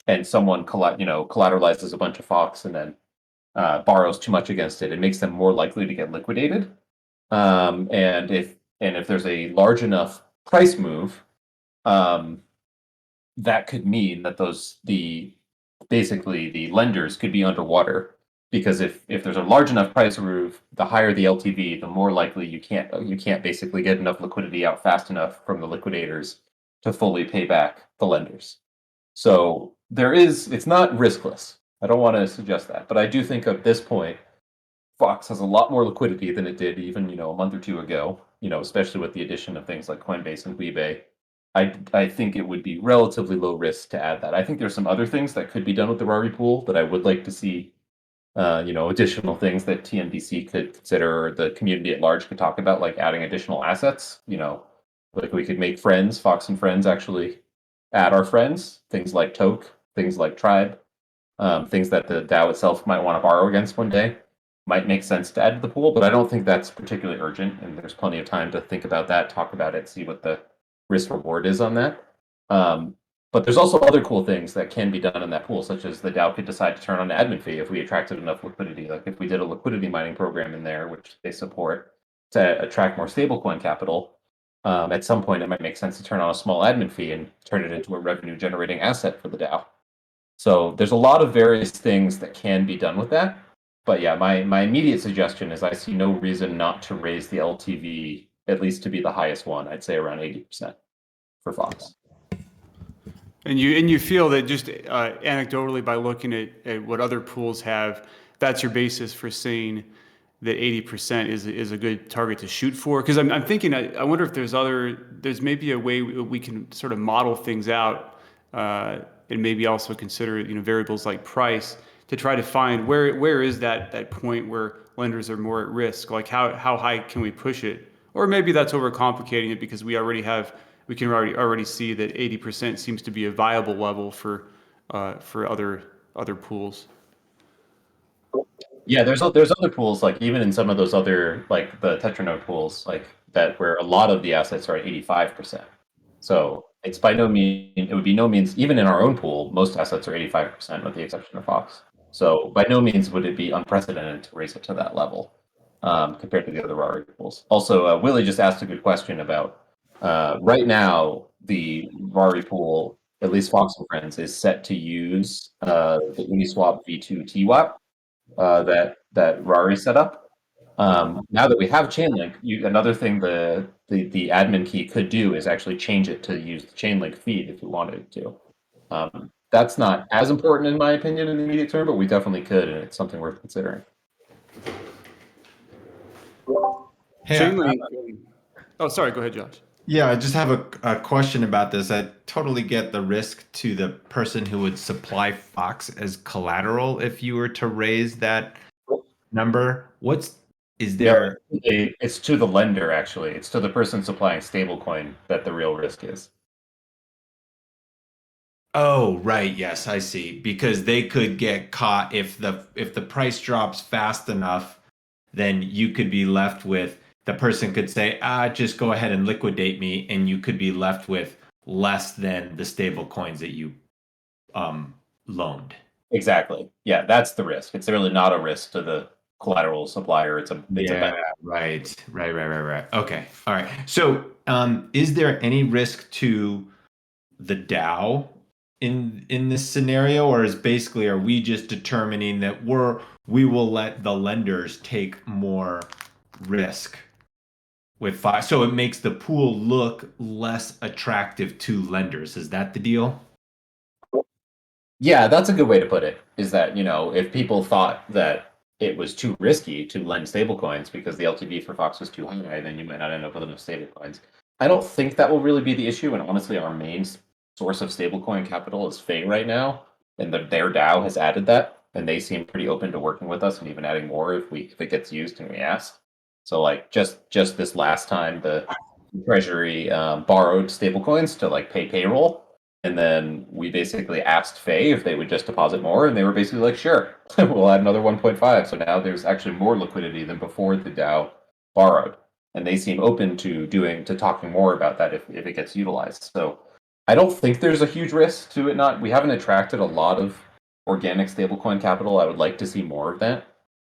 and someone collateralizes a bunch of Fox and then borrows too much against it, it makes them more likely to get liquidated. And if there's a large enough price move, that could mean that basically the lenders could be underwater, because if there's a large enough price move, the higher the LTV, the more likely you can't basically get enough liquidity out fast enough from the liquidators to fully pay back the lenders. So it's not riskless. I don't want to suggest that, but I do think at this point, Fox has a lot more liquidity than it did even a month or two ago. Especially with the addition of things like Coinbase and Weebay. I think it would be relatively low risk to add that. I think there's some other things that could be done with the Rari pool that I would like to see. Additional things that TMDC could consider, or the community at large could talk about, like adding additional assets. Like we could make friends, Fox and Friends actually add our friends, things like Toke, things like Tribe, things that the DAO itself might want to borrow against one day. Might make sense to add to the pool, but I don't think that's particularly urgent, and there's plenty of time to think about that, talk about it, see what the risk reward is on that. But there's also other cool things that can be done in that pool, such as the DAO could decide to turn on an admin fee if we attracted enough liquidity. Like if we did a liquidity mining program in there, which they support, to attract more stablecoin capital, at some point it might make sense to turn on a small admin fee and turn it into a revenue generating asset for the DAO. So there's a lot of various things that can be done with that. But yeah, my immediate suggestion is I see no reason not to raise the LTV, at least to be the highest one. I'd say around 80% for Fox. And you feel that just anecdotally by looking at what other pools have, that's your basis for saying that 80% is a good target to shoot for? Because I'm thinking, I wonder if there's maybe a way we can sort of model things out and maybe also consider variables like price to try to find where is that point where lenders are more at risk? Like how high can we push it? Or maybe that's overcomplicating it because we can already see that 80% seems to be a viable level for other pools. Yeah, there's other pools, like even in some of those other, like the Tetranode pools, like that where a lot of the assets are at 85%. So it's by no means, it would be no means, even in our own pool, most assets are 85% with the exception of Fox. So by no means would it be unprecedented to raise it to that level compared to the other Rari pools. Also, Willie just asked a good question about right now, the Rari pool, at least Fox and Friends, is set to use the Uniswap V2 TWAP that Rari set up. Now that we have Chainlink, another thing the admin key could do is actually change it to use the Chainlink feed if you wanted to. That's not as important in my opinion in the immediate term, but we definitely could, and it's something worth considering. Hey, Chainlink. Oh, sorry. Go ahead, Josh. Yeah, I just have a question about this. I totally get the risk to the person who would supply Fox as collateral if you were to raise that number. It's to the lender, actually. It's to the person supplying stablecoin that the real risk is. Oh, right. Yes, I see. Because they could get caught if the price drops fast enough, then you could be left with, the person could say, just go ahead and liquidate me, and you could be left with less than the stable coins that you loaned. Exactly. Yeah, that's the risk. It's really not a risk to the collateral supplier. It's a right. Okay. All right. So is there any risk to the DAO in this scenario, or are we just determining that we will let the lenders take more risk with Fox, so it makes the pool look less attractive to lenders? Is that the deal? Yeah, that's a good way to put it. Is that, if people thought that it was too risky to lend stablecoins because the LTV for Fox was too high, then you might not end up with enough stablecoins. I don't think that will really be the issue, and honestly, our main source of stablecoin capital is Fei right now, and their DAO has added that, and they seem pretty open to working with us and even adding more if it gets used and we ask. So like just this last time, the Treasury borrowed stablecoins to like pay payroll, and then we basically asked Fei if they would just deposit more, and they were basically like, sure, we'll add another 1.5. So now there's actually more liquidity than before the DAO borrowed, and they seem open to talking more about that if it gets utilized. So I don't think there's a huge risk to it not. We haven't attracted a lot of organic stablecoin capital. I would like to see more of that.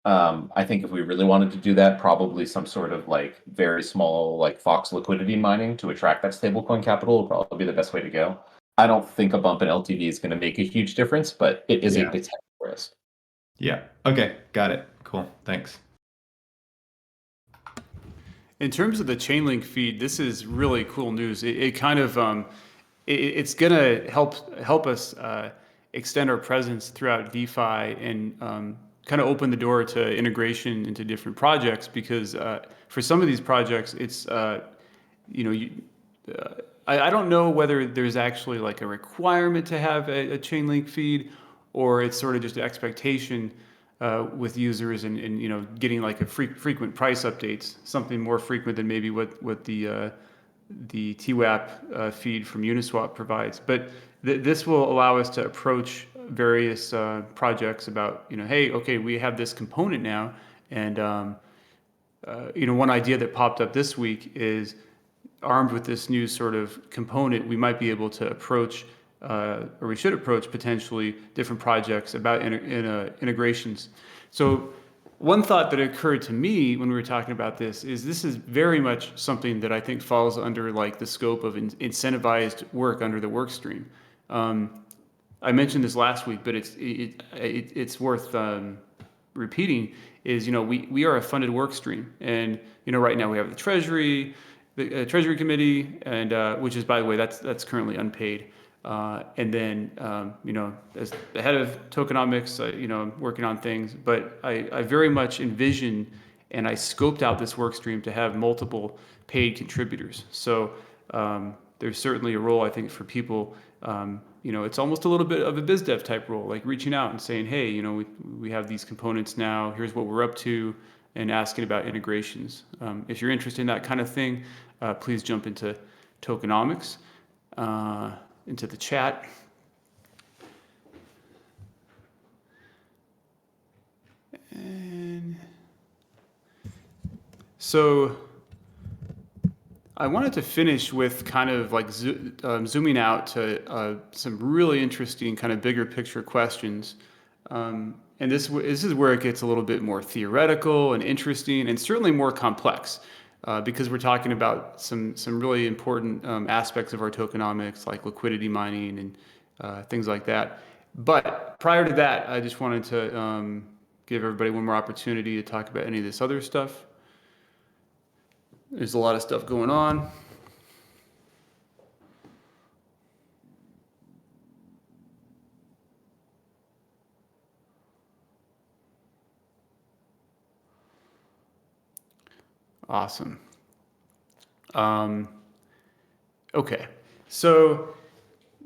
I think if we really wanted to do that, probably some sort of like very small like Fox liquidity mining to attract that stablecoin capital would probably be the best way to go. I don't think a bump in LTV is going to make a huge difference, but it is a potential risk. Yeah. Okay. Got it. Cool. Thanks. In terms of the Chainlink feed, this is really cool news. It kind of it's going to help us extend our presence throughout DeFi and kind of open the door to integration into different projects, because for some of these projects, it's I don't know whether there's actually like a requirement to have a Chainlink feed, or it's sort of just an expectation with users and getting like a frequent price updates, something more frequent than maybe what the TWAP feed from Uniswap provides. But this will allow us to approach various projects about, hey, okay, we have this component now. And, one idea that popped up this week is, armed with this new sort of component, we might be able to approach, or we should approach potentially different projects about integrations. So one thought that occurred to me when we were talking about this is very much something that I think falls under like the scope of incentivized work under the work stream. I mentioned this last week, but it's worth repeating. Is we are a funded work stream, and right now we have the Treasury, Treasury Committee, and which is, by the way, that's currently unpaid. And then as the head of Tokenomics, I'm working on things, but I very much envision and I scoped out this work stream to have multiple paid contributors. So there's certainly a role, I think, for people. It's almost a little bit of a biz dev type role, like reaching out and saying, hey, we have these components now, here's what we're up to, and asking about integrations. If you're interested in that kind of thing, please jump into Tokenomics, into the chat. And so I wanted to finish with kind of like zooming out to some really interesting kind of bigger picture questions. And this is where it gets a little bit more theoretical and interesting, and certainly more complex, because we're talking about some really important aspects of our tokenomics, like liquidity mining and things like that. But prior to that, I just wanted to give everybody one more opportunity to talk about any of this other stuff. There's a lot of stuff going on. Awesome. Okay, so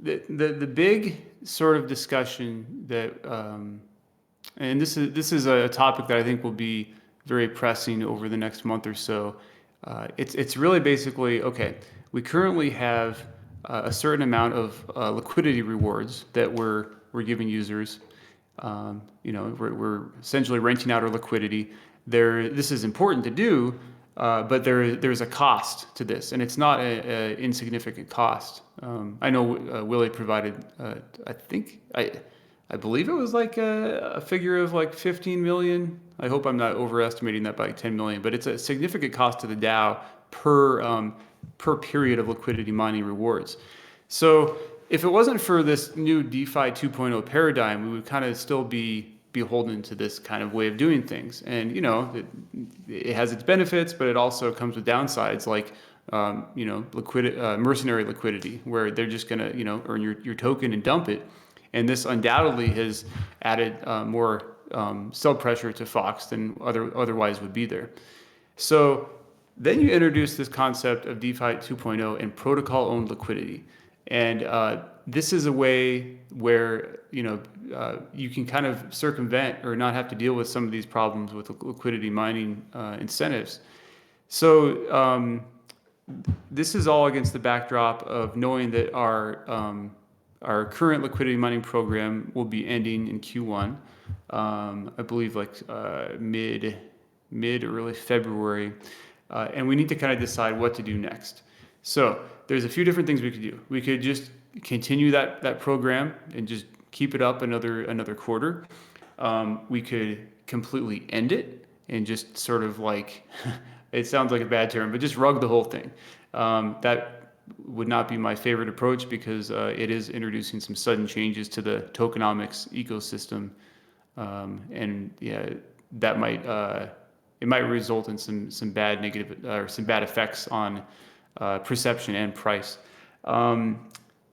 the big sort of discussion that, and this is a topic that I think will be very pressing over the next month or so. It's really basically, okay, we currently have a certain amount of liquidity rewards that we're giving users. We're essentially renting out our liquidity. This is important to do, but there's a cost to this, and it's not an insignificant cost. I know Willie provided, I believe it was like a figure of like 15 million. I hope I'm not overestimating that by 10 million, but it's a significant cost to the DAO per period of liquidity mining rewards. So if it wasn't for this new DeFi 2.0 paradigm, we would kind of still be beholden to this kind of way of doing things. And, it has its benefits, but it also comes with downsides like, mercenary liquidity, where they're just going to, earn your token and dump it. And this undoubtedly has added more sell pressure to Fox than otherwise would be there. So then you introduce this concept of DeFi 2.0 and protocol-owned liquidity. And this is a way where you can kind of circumvent or not have to deal with some of these problems with liquidity mining incentives. So this is all against the backdrop of knowing that our current liquidity mining program will be ending in Q1, I believe like mid or early February, and we need to kind of decide what to do next. So there's a few different things we could do. We could just continue that program and just keep it up another quarter. We could completely end it and just sort of like, it sounds like a bad term, but just rug the whole thing. That would not be my favorite approach because it is introducing some sudden changes to the tokenomics ecosystem, and yeah, that might result in some bad negative or some bad effects on perception and price.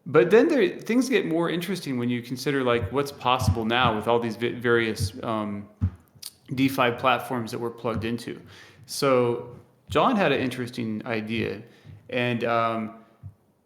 But then things get more interesting when you consider like what's possible now with all these various DeFi platforms that we're plugged into. So John had an interesting idea, and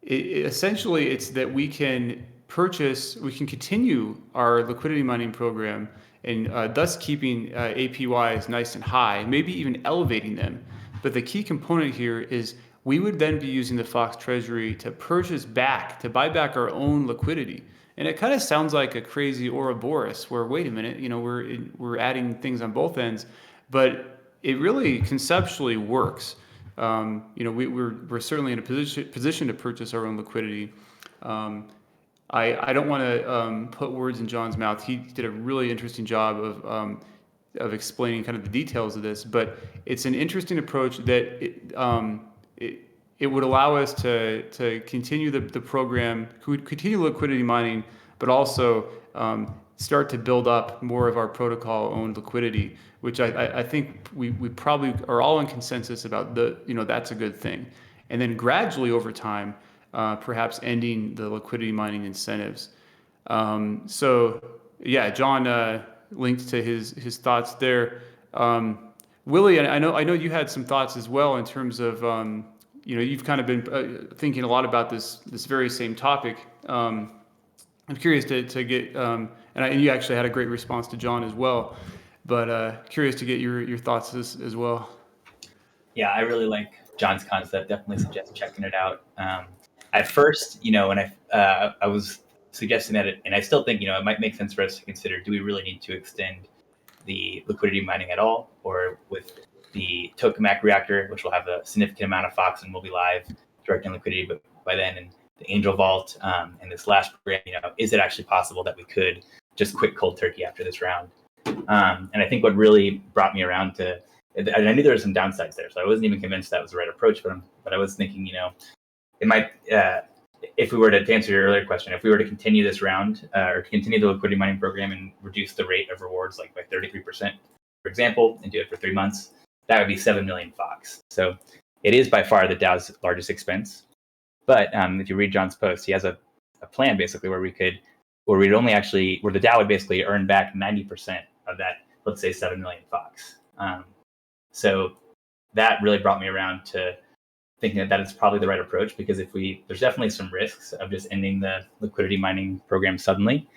essentially it's that we can continue our liquidity mining program and thus keeping APYs nice and high, maybe even elevating them. But the key component here is we would then be using the Fox Treasury to buy back our own liquidity. And it kind of sounds like a crazy Ouroboros where, wait a minute, we're adding things on both ends, but it really conceptually works. We're certainly in a position to purchase our own liquidity. I don't want to put words in John's mouth. He did a really interesting job of explaining kind of the details of this, but it's an interesting approach that it would allow us to continue the program, continue liquidity mining, but also start to build up more of our protocol-owned liquidity, which I think we probably are all in consensus about that's a good thing. And then gradually over time, perhaps ending the liquidity mining incentives. So yeah, John linked to his thoughts there. Willie, I know you had some thoughts as well in terms of you've kind of been thinking a lot about this very same topic. I'm curious to get and you actually had a great response to John as well, but curious to get your thoughts as well. Yeah, I really like John's concept. Definitely suggest checking it out. At first, when I was suggesting that, and I still think it might make sense for us to consider: do we really need to extend the liquidity mining at all, or with the Tokenomics reactor, which will have a significant amount of Fox and will be live directing liquidity, but by then, and the Angel Vault and this last program, is it actually possible that we could just quit cold turkey after this round? And I think what really brought me around to, and I knew there were some downsides there, so I wasn't even convinced that was the right approach. But I was thinking, it might, if we were to answer your earlier question, if we were to continue this round or continue the liquidity mining program and reduce the rate of rewards like by 33%, for example, and do it for 3 months, that would be 7 million Fox. So it is by far the DAO's largest expense. But if you read John's post, he has a plan basically where the DAO would basically earn back 90% of that, let's say 7 million Fox. So that really brought me around to thinking that is probably the right approach, because there's definitely some risks of just ending the liquidity mining program suddenly.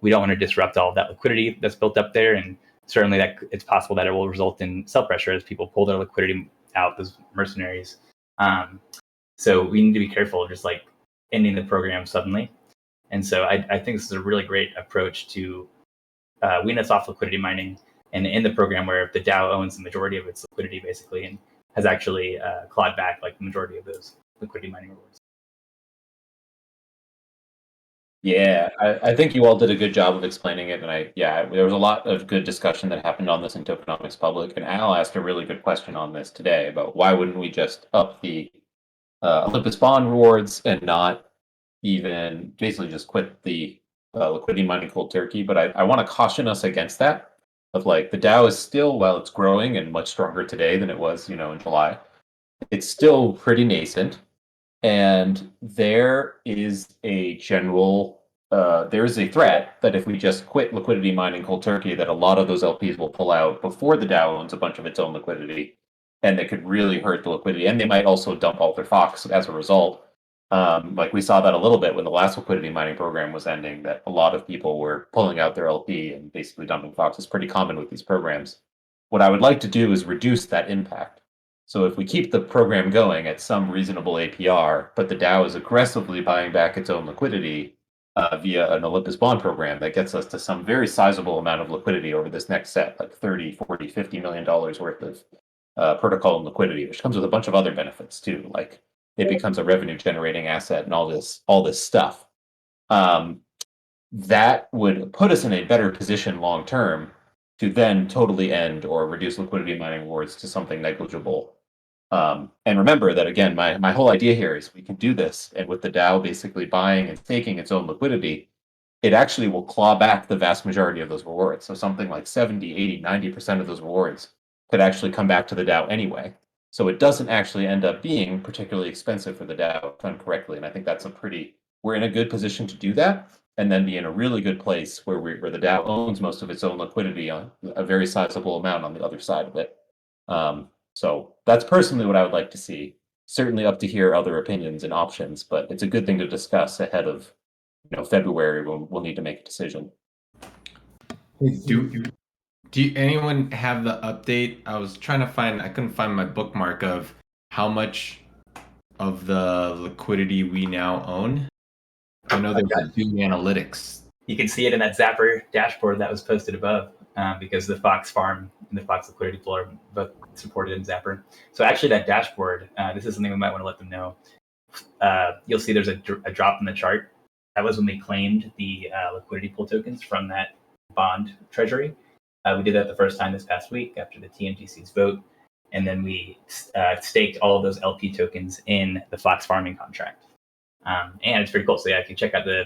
We don't want to disrupt all of that liquidity that's built up there, and certainly that it's possible that it will result in sell pressure as people pull their liquidity out, those mercenaries. So we need to be careful of just like ending the program suddenly. And so I think this is a really great approach to wean us off liquidity mining and end the program where the DAO owns the majority of its liquidity basically and has actually clawed back like the majority of those liquidity mining rewards. Yeah, I think you all did a good job of explaining it, and there was a lot of good discussion that happened on this in Tokenomics Public, and Al asked a really good question on this today about why wouldn't we just up the Olympus bond rewards and not even basically just quit the liquidity mining cold turkey. But I want to caution us against that. Of like the DAO is still, while it's growing and much stronger today than it was, in July, it's still pretty nascent. And there is a threat that if we just quit liquidity mining cold turkey, that a lot of those LPs will pull out before the DAO owns a bunch of its own liquidity, and they could really hurt the liquidity. And they might also dump all their Fox as a result. Like we saw that a little bit when the last liquidity mining program was ending, that a lot of people were pulling out their LP and basically dumping Fox. It's pretty common with these programs. What I would like to do is reduce that impact. So if we keep the program going at some reasonable APR, but the DAO is aggressively buying back its own liquidity via an Olympus bond program, that gets us to some very sizable amount of liquidity over this next set, like 30, 40, $50 million worth of protocol and liquidity, which comes with a bunch of other benefits too, like it becomes a revenue generating asset and all this stuff. That would put us in a better position long term to then totally end or reduce liquidity mining rewards to something negligible. And remember that, again, my whole idea here is we can do this, and with the DAO basically buying and staking its own liquidity, it actually will claw back the vast majority of those rewards. So something like 70, 80, 90% of those rewards could actually come back to the DAO anyway. So it doesn't actually end up being particularly expensive for the DAO done correctly. And I think we're in a good position to do that, and then be in a really good place where the DAO owns most of its own liquidity on a very sizable amount on the other side of it. So that's personally what I would like to see. Certainly up to hear other opinions and options, but it's a good thing to discuss ahead of February when we'll need to make a decision. Do anyone have the update? I couldn't find my bookmark of how much of the liquidity we now own. I know they've got new analytics. You can see it in that Zapper dashboard that was posted above, because the Fox farm and the Fox liquidity pool are both supported in Zapper. So actually that dashboard, this is something we might want to let them know. You'll see there's a drop in the chart. That was when we claimed the liquidity pool tokens from that bond treasury. We did that the first time this past week after the Tmdc's vote. And then we staked all of those LP tokens in the Fox farming contract. And it's pretty cool. So yeah, if you check out the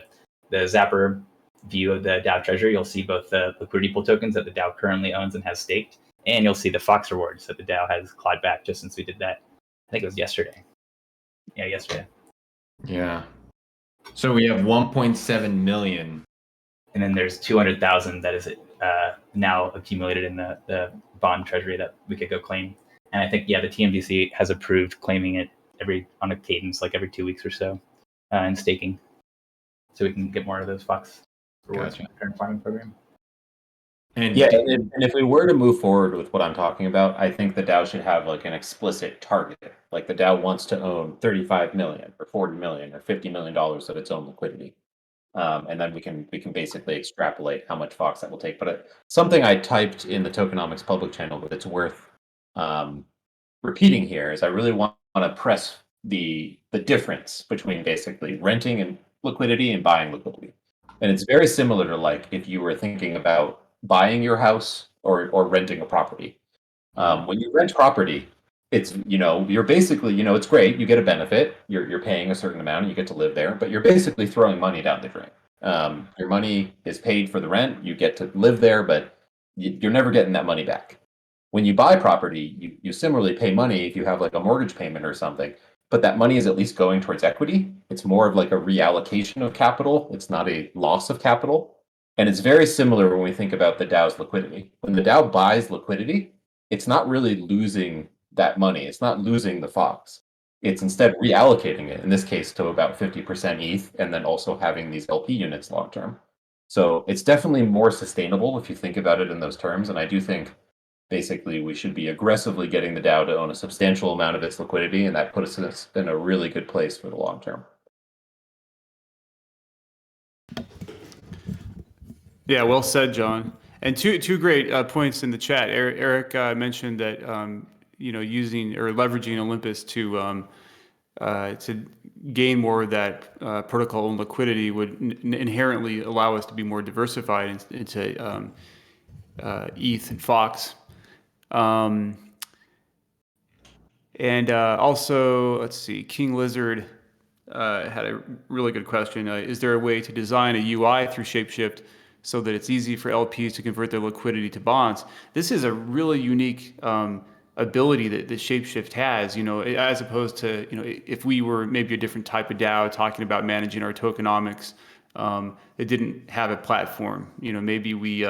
the Zapper view of the DAO Treasury, you'll see both the liquidity pool tokens that the DAO currently owns and has staked, and you'll see the Fox rewards that the DAO has clawed back just since we did that. I think it was yesterday. Yeah, yesterday. Yeah. So we have 1.7 million. And then there's 200,000 that is now accumulated in the bond treasury that we could go claim. And I think, the TMDC has approved claiming it on a cadence, like every 2 weeks or so, and staking. So we can get more of those Fox rewards from the current farming program. And if we were to move forward with what I'm talking about, I think the DAO should have like an explicit target. Like the DAO wants to own 35 million or 40 million or $50 million of its own liquidity. And then we can basically extrapolate how much Fox that will take. But something I typed in the Tokenomics public channel, but it's worth repeating here, is I really want to press the difference between basically renting and liquidity and buying liquidity. And it's very similar to like if you were thinking about buying your house or renting a property. When you rent property, it's, you're basically, it's great. You get a benefit. You're paying a certain amount and you get to live there, but you're basically throwing money down the drain. Your money is paid for the rent. You get to live there, but you're never getting that money back. When you buy property, you similarly pay money if you have like a mortgage payment or something, but that money is at least going towards equity. It's more of like a reallocation of capital. It's not a loss of capital. And it's very similar when we think about the DAO's liquidity. When the DAO buys liquidity, it's not really losing that money. It's not losing the Fox. It's instead reallocating it, in this case, to about 50% ETH, and then also having these LP units long term. So it's definitely more sustainable if you think about it in those terms. And I do think basically we should be aggressively getting the DAO to own a substantial amount of its liquidity, and that puts us in a really good place for the long term. Yeah, well said, John. And two great points in the chat. Eric mentioned that using or leveraging Olympus to gain more of that protocol and liquidity would inherently allow us to be more diversified into ETH and Fox. And also, let's see, King Lizard had a really good question. Is there a way to design a UI through ShapeShift so that it's easy for LPs to convert their liquidity to bonds? This is a really unique ability that ShapeShift has, as opposed to, if we were maybe a different type of DAO talking about managing our tokenomics, it didn't have a platform. Maybe we,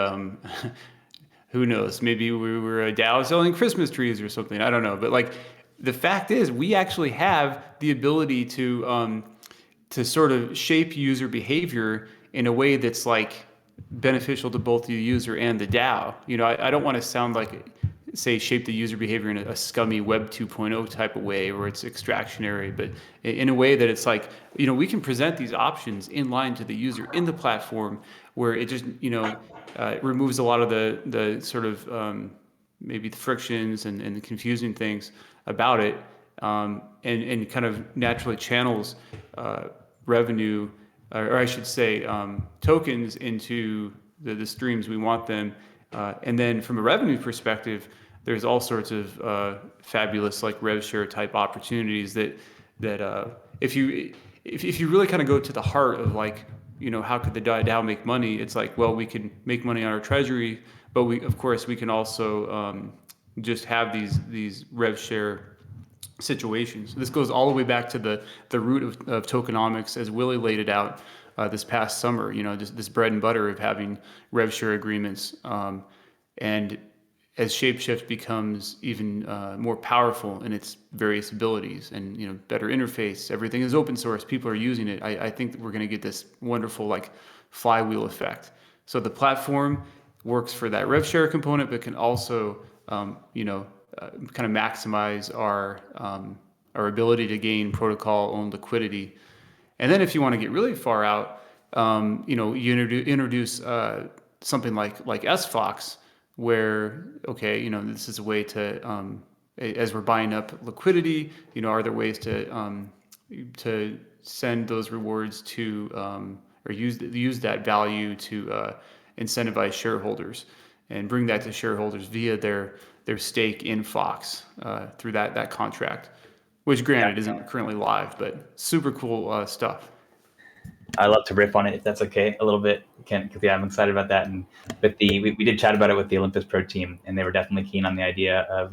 who knows, maybe we were a DAO selling Christmas trees or something. I don't know. But like, the fact is, we actually have the ability to sort of shape user behavior in a way that's like beneficial to both the user and the DAO. I don't want to sound like, say, shape the user behavior in a scummy Web 2.0 type of way where it's extractionary, but in a way that it's like, we can present these options in line to the user in the platform where it just, removes a lot of the sort of maybe the frictions and the confusing things about it, and kind of naturally channels revenue, or I should say tokens into the streams we want them. And then from a revenue perspective, there's all sorts of fabulous like rev share type opportunities that if you really kind of go to the heart of like, how could the DAO make money? It's like, well, we can make money on our treasury, but of course we can also just have these rev share situations. This goes all the way back to the root of tokenomics as Willie laid it out this past summer, just this bread and butter of having rev share agreements. And as ShapeShift becomes even more powerful in its various abilities and, better interface, everything is open source, people are using it. I think that we're going to get this wonderful like flywheel effect. So the platform works for that rev share component, but can also, kind of maximize our ability to gain protocol owned liquidity. And then if you want to get really far out, you introduce something like SFox, where, okay, this is a way to, as we're buying up liquidity, are there ways to send those rewards to, or use that value to incentivize shareholders and bring that to shareholders via their stake in Fox through that contract, which granted isn't currently live, but super cool stuff. I love to riff on it if that's okay a little bit, because I'm excited about that. And we did chat about it with the Olympus Pro team, and they were definitely keen on the idea of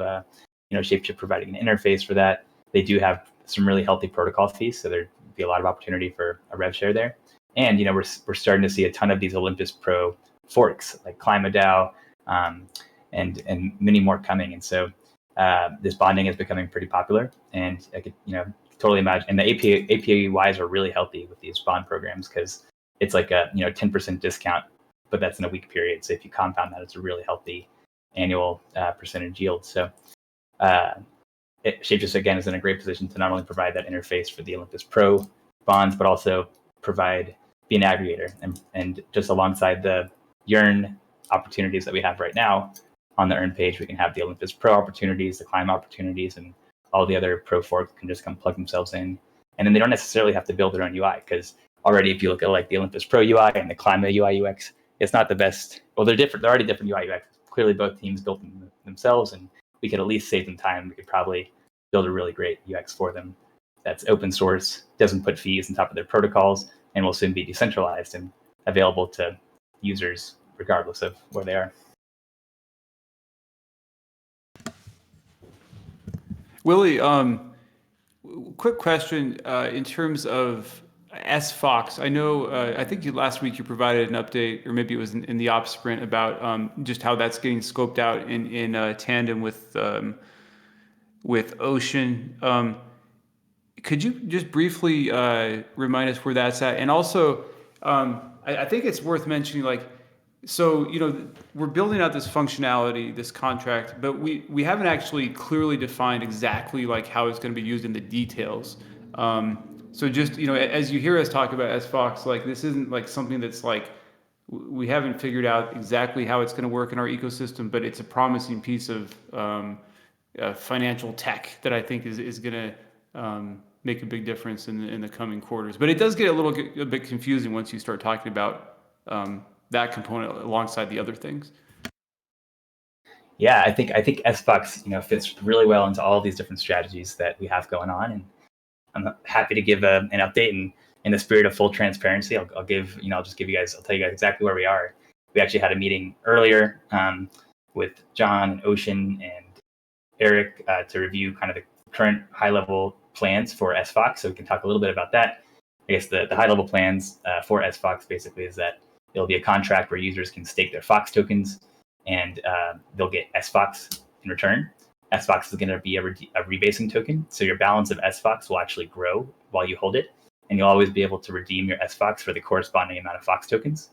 Shapeshift providing an interface for that. They do have some really healthy protocol fees, so there'd be a lot of opportunity for a rev share there. And we're starting to see a ton of these Olympus Pro forks like ClimaDAO, and many more coming. And so this bonding is becoming pretty popular, and I could totally imagine. And the APYs are really healthy with these bond programs because it's like a 10% discount, but that's in a week period. So if you compound that, it's a really healthy annual percentage yield. So Shapeshift again is in a great position to not only provide that interface for the Olympus Pro bonds, but also be an aggregator, and just alongside the Yearn opportunities that we have right now on the Earn page, we can have the Olympus Pro opportunities, the Climb opportunities, and all the other Pro forks can just come plug themselves in. And then they don't necessarily have to build their own UI, because already if you look at like the Olympus Pro UI and the Climb UI UX, it's not the best. Well, they're different. They're already different UI UX. Clearly both teams built them themselves, and we could at least save them time. We could probably build a really great UX for them that's open source, doesn't put fees on top of their protocols, and will soon be decentralized and available to users regardless of where they are. Willie, quick question in terms of SFox. I know, I think last week you provided an update, or maybe it was in the ops sprint, about just how that's getting scoped out in tandem with Ocean. Could you just briefly remind us where that's at? And also, I think it's worth mentioning, so we're building out this functionality, this contract, but we haven't actually clearly defined exactly how it's going to be used in the details. So just as you hear us talk about SFox, this isn't something that's we haven't figured out exactly how it's going to work in our ecosystem, but it's a promising piece of financial tech that I think is going to make a big difference in the coming quarters. But it does get a bit confusing once you start talking about that component alongside the other things. Yeah, I think SFox fits really well into all these different strategies that we have going on, and I'm happy to give an update. And in the spirit of full transparency, I'll tell you guys exactly where we are. We actually had a meeting earlier with John and Ocean and Eric to review kind of the current high-level plans for SFox, so we can talk a little bit about that. I guess the high-level plans for SFox basically is that it'll be a contract where users can stake their Fox tokens, and they'll get SFox in return. SFox is going to be a rebasing token, so your balance of SFox will actually grow while you hold it, and you'll always be able to redeem your SFox for the corresponding amount of Fox tokens.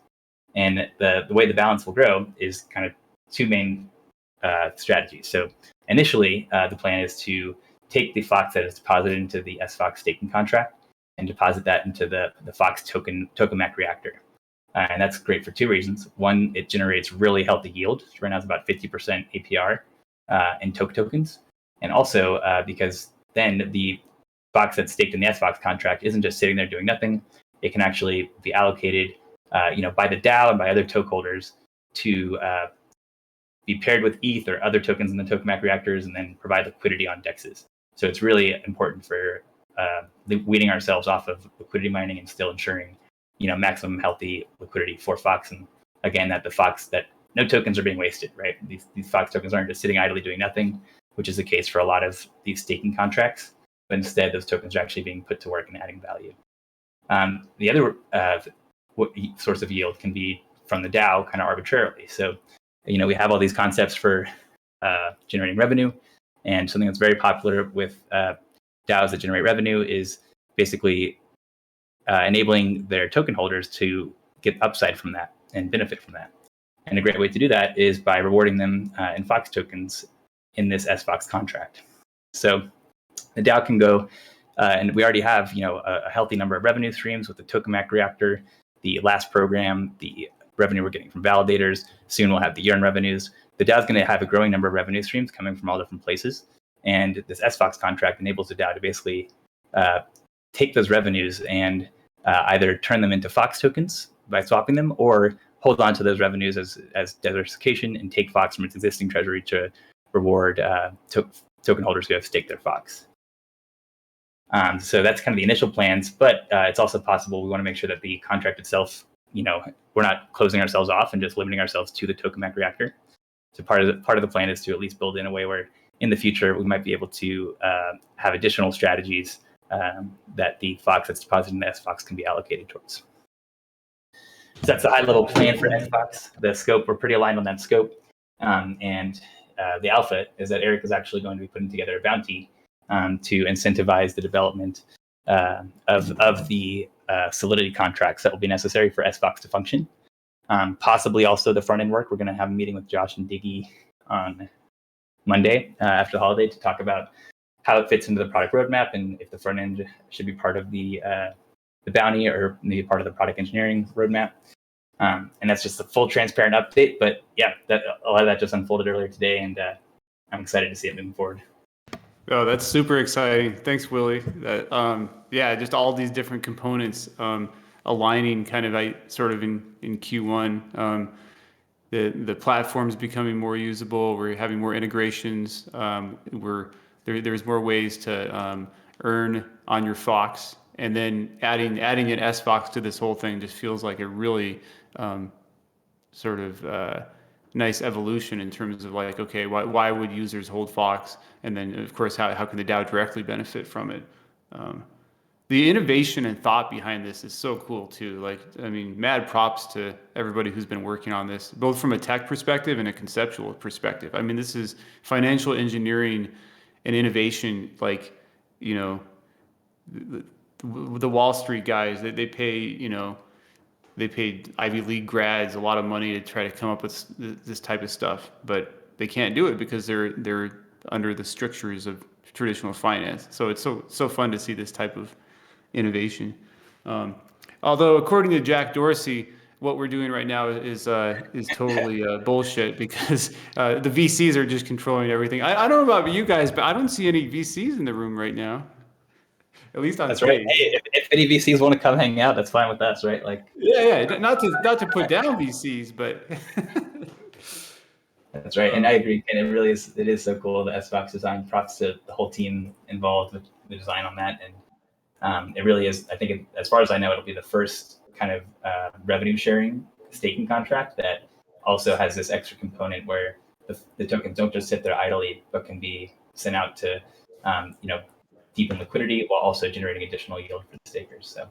And the way the balance will grow is kind of two main strategies. So initially, the plan is to take the Fox that is deposited into the SFox staking contract and deposit that into the Fox Tokenomics reactor. And that's great for two reasons. One, it generates really healthy yield. Right now it's about 50% APR in tokens. And also because then the Fox that's staked in the SFox contract isn't just sitting there doing nothing. It can actually be allocated by the DAO and by other toke holders to be paired with ETH or other tokens in the Tokenomics reactors, and then provide liquidity on DEXs. So it's really important for weaning ourselves off of liquidity mining and still ensuring maximum healthy liquidity for Fox. And again, that no tokens are being wasted, right? These Fox tokens aren't just sitting idly doing nothing, which is the case for a lot of these staking contracts, but instead those tokens are actually being put to work and adding value. The other source of yield can be from the DAO kind of arbitrarily. So we have all these concepts for generating revenue, and something that's very popular with DAOs that generate revenue is basically enabling their token holders to get upside from that and benefit from that. And a great way to do that is by rewarding them in Fox tokens in this SFox contract. So the DAO can go, and we already have a healthy number of revenue streams with the Tokenomics reactor, the last program, the revenue we're getting from validators. Soon we'll have the Yearn revenues. The DAO is going to have a growing number of revenue streams coming from all different places. And this SFox contract enables the DAO to basically take those revenues and either turn them into Fox tokens by swapping them, or hold on to those revenues as diversification and take Fox from its existing treasury to reward token holders who have staked their Fox. So that's kind of the initial plans, but it's also possible we want to make sure that the contract itself, we're not closing ourselves off and just limiting ourselves to the tokamak reactor. So part of the plan is to at least build in a way where in the future we might be able to have additional strategies that the Fox that's deposited in the SFOX can be allocated towards. So that's the high-level plan for SFOX. The scope, we're pretty aligned on that scope. And the alpha is that Eric is actually going to be putting together a bounty to incentivize the development of the Solidity contracts that will be necessary for SFOX to function. Possibly also the front-end work. We're going to have a meeting with Josh and Diggy on Monday after the holiday to talk about how it fits into the product roadmap and if the front-end should be part of the bounty or maybe part of the product engineering roadmap. And that's just a full transparent update. But yeah, a lot of that just unfolded earlier today, and I'm excited to see it moving forward. Oh, that's super exciting. Thanks, Willie. Yeah, just all these different components aligning kind of sort of in Q1. The platform's becoming more usable. We're having more integrations. There's more ways to earn on your Fox. And then adding an SFOX to this whole thing just feels like a really sort of nice evolution in terms of like, okay, why would users hold Fox? And then, of course, how can the DAO directly benefit from it? The innovation and thought behind this is so cool too. Like, I mean, mad props to everybody who's been working on this, both from a tech perspective and a conceptual perspective. I mean, this is financial engineering and innovation. Like, the Wall Street guys, they pay, they paid Ivy League grads a lot of money to try to come up with this type of stuff, but they can't do it because they're under the strictures of traditional finance. So it's so fun to see this type of innovation. Although according to Jack Dorsey, what we're doing right now is totally bullshit because the VCs are just controlling everything. I don't know about you guys, but I don't see any VCs in the room right now. At least on that's stage. Right. Hey, if any VCs want to come hang out, that's fine with us, right? Like, yeah, not to put down VCs, but that's right. And I agree. And it is so cool. The SFOX design, props to the whole team involved with the design on that. And it really is, I think, as far as I know, it'll be the first kind of revenue sharing staking contract that also has this extra component where the tokens don't just sit there idly, but can be sent out to, deepen liquidity while also generating additional yield for the stakers. So,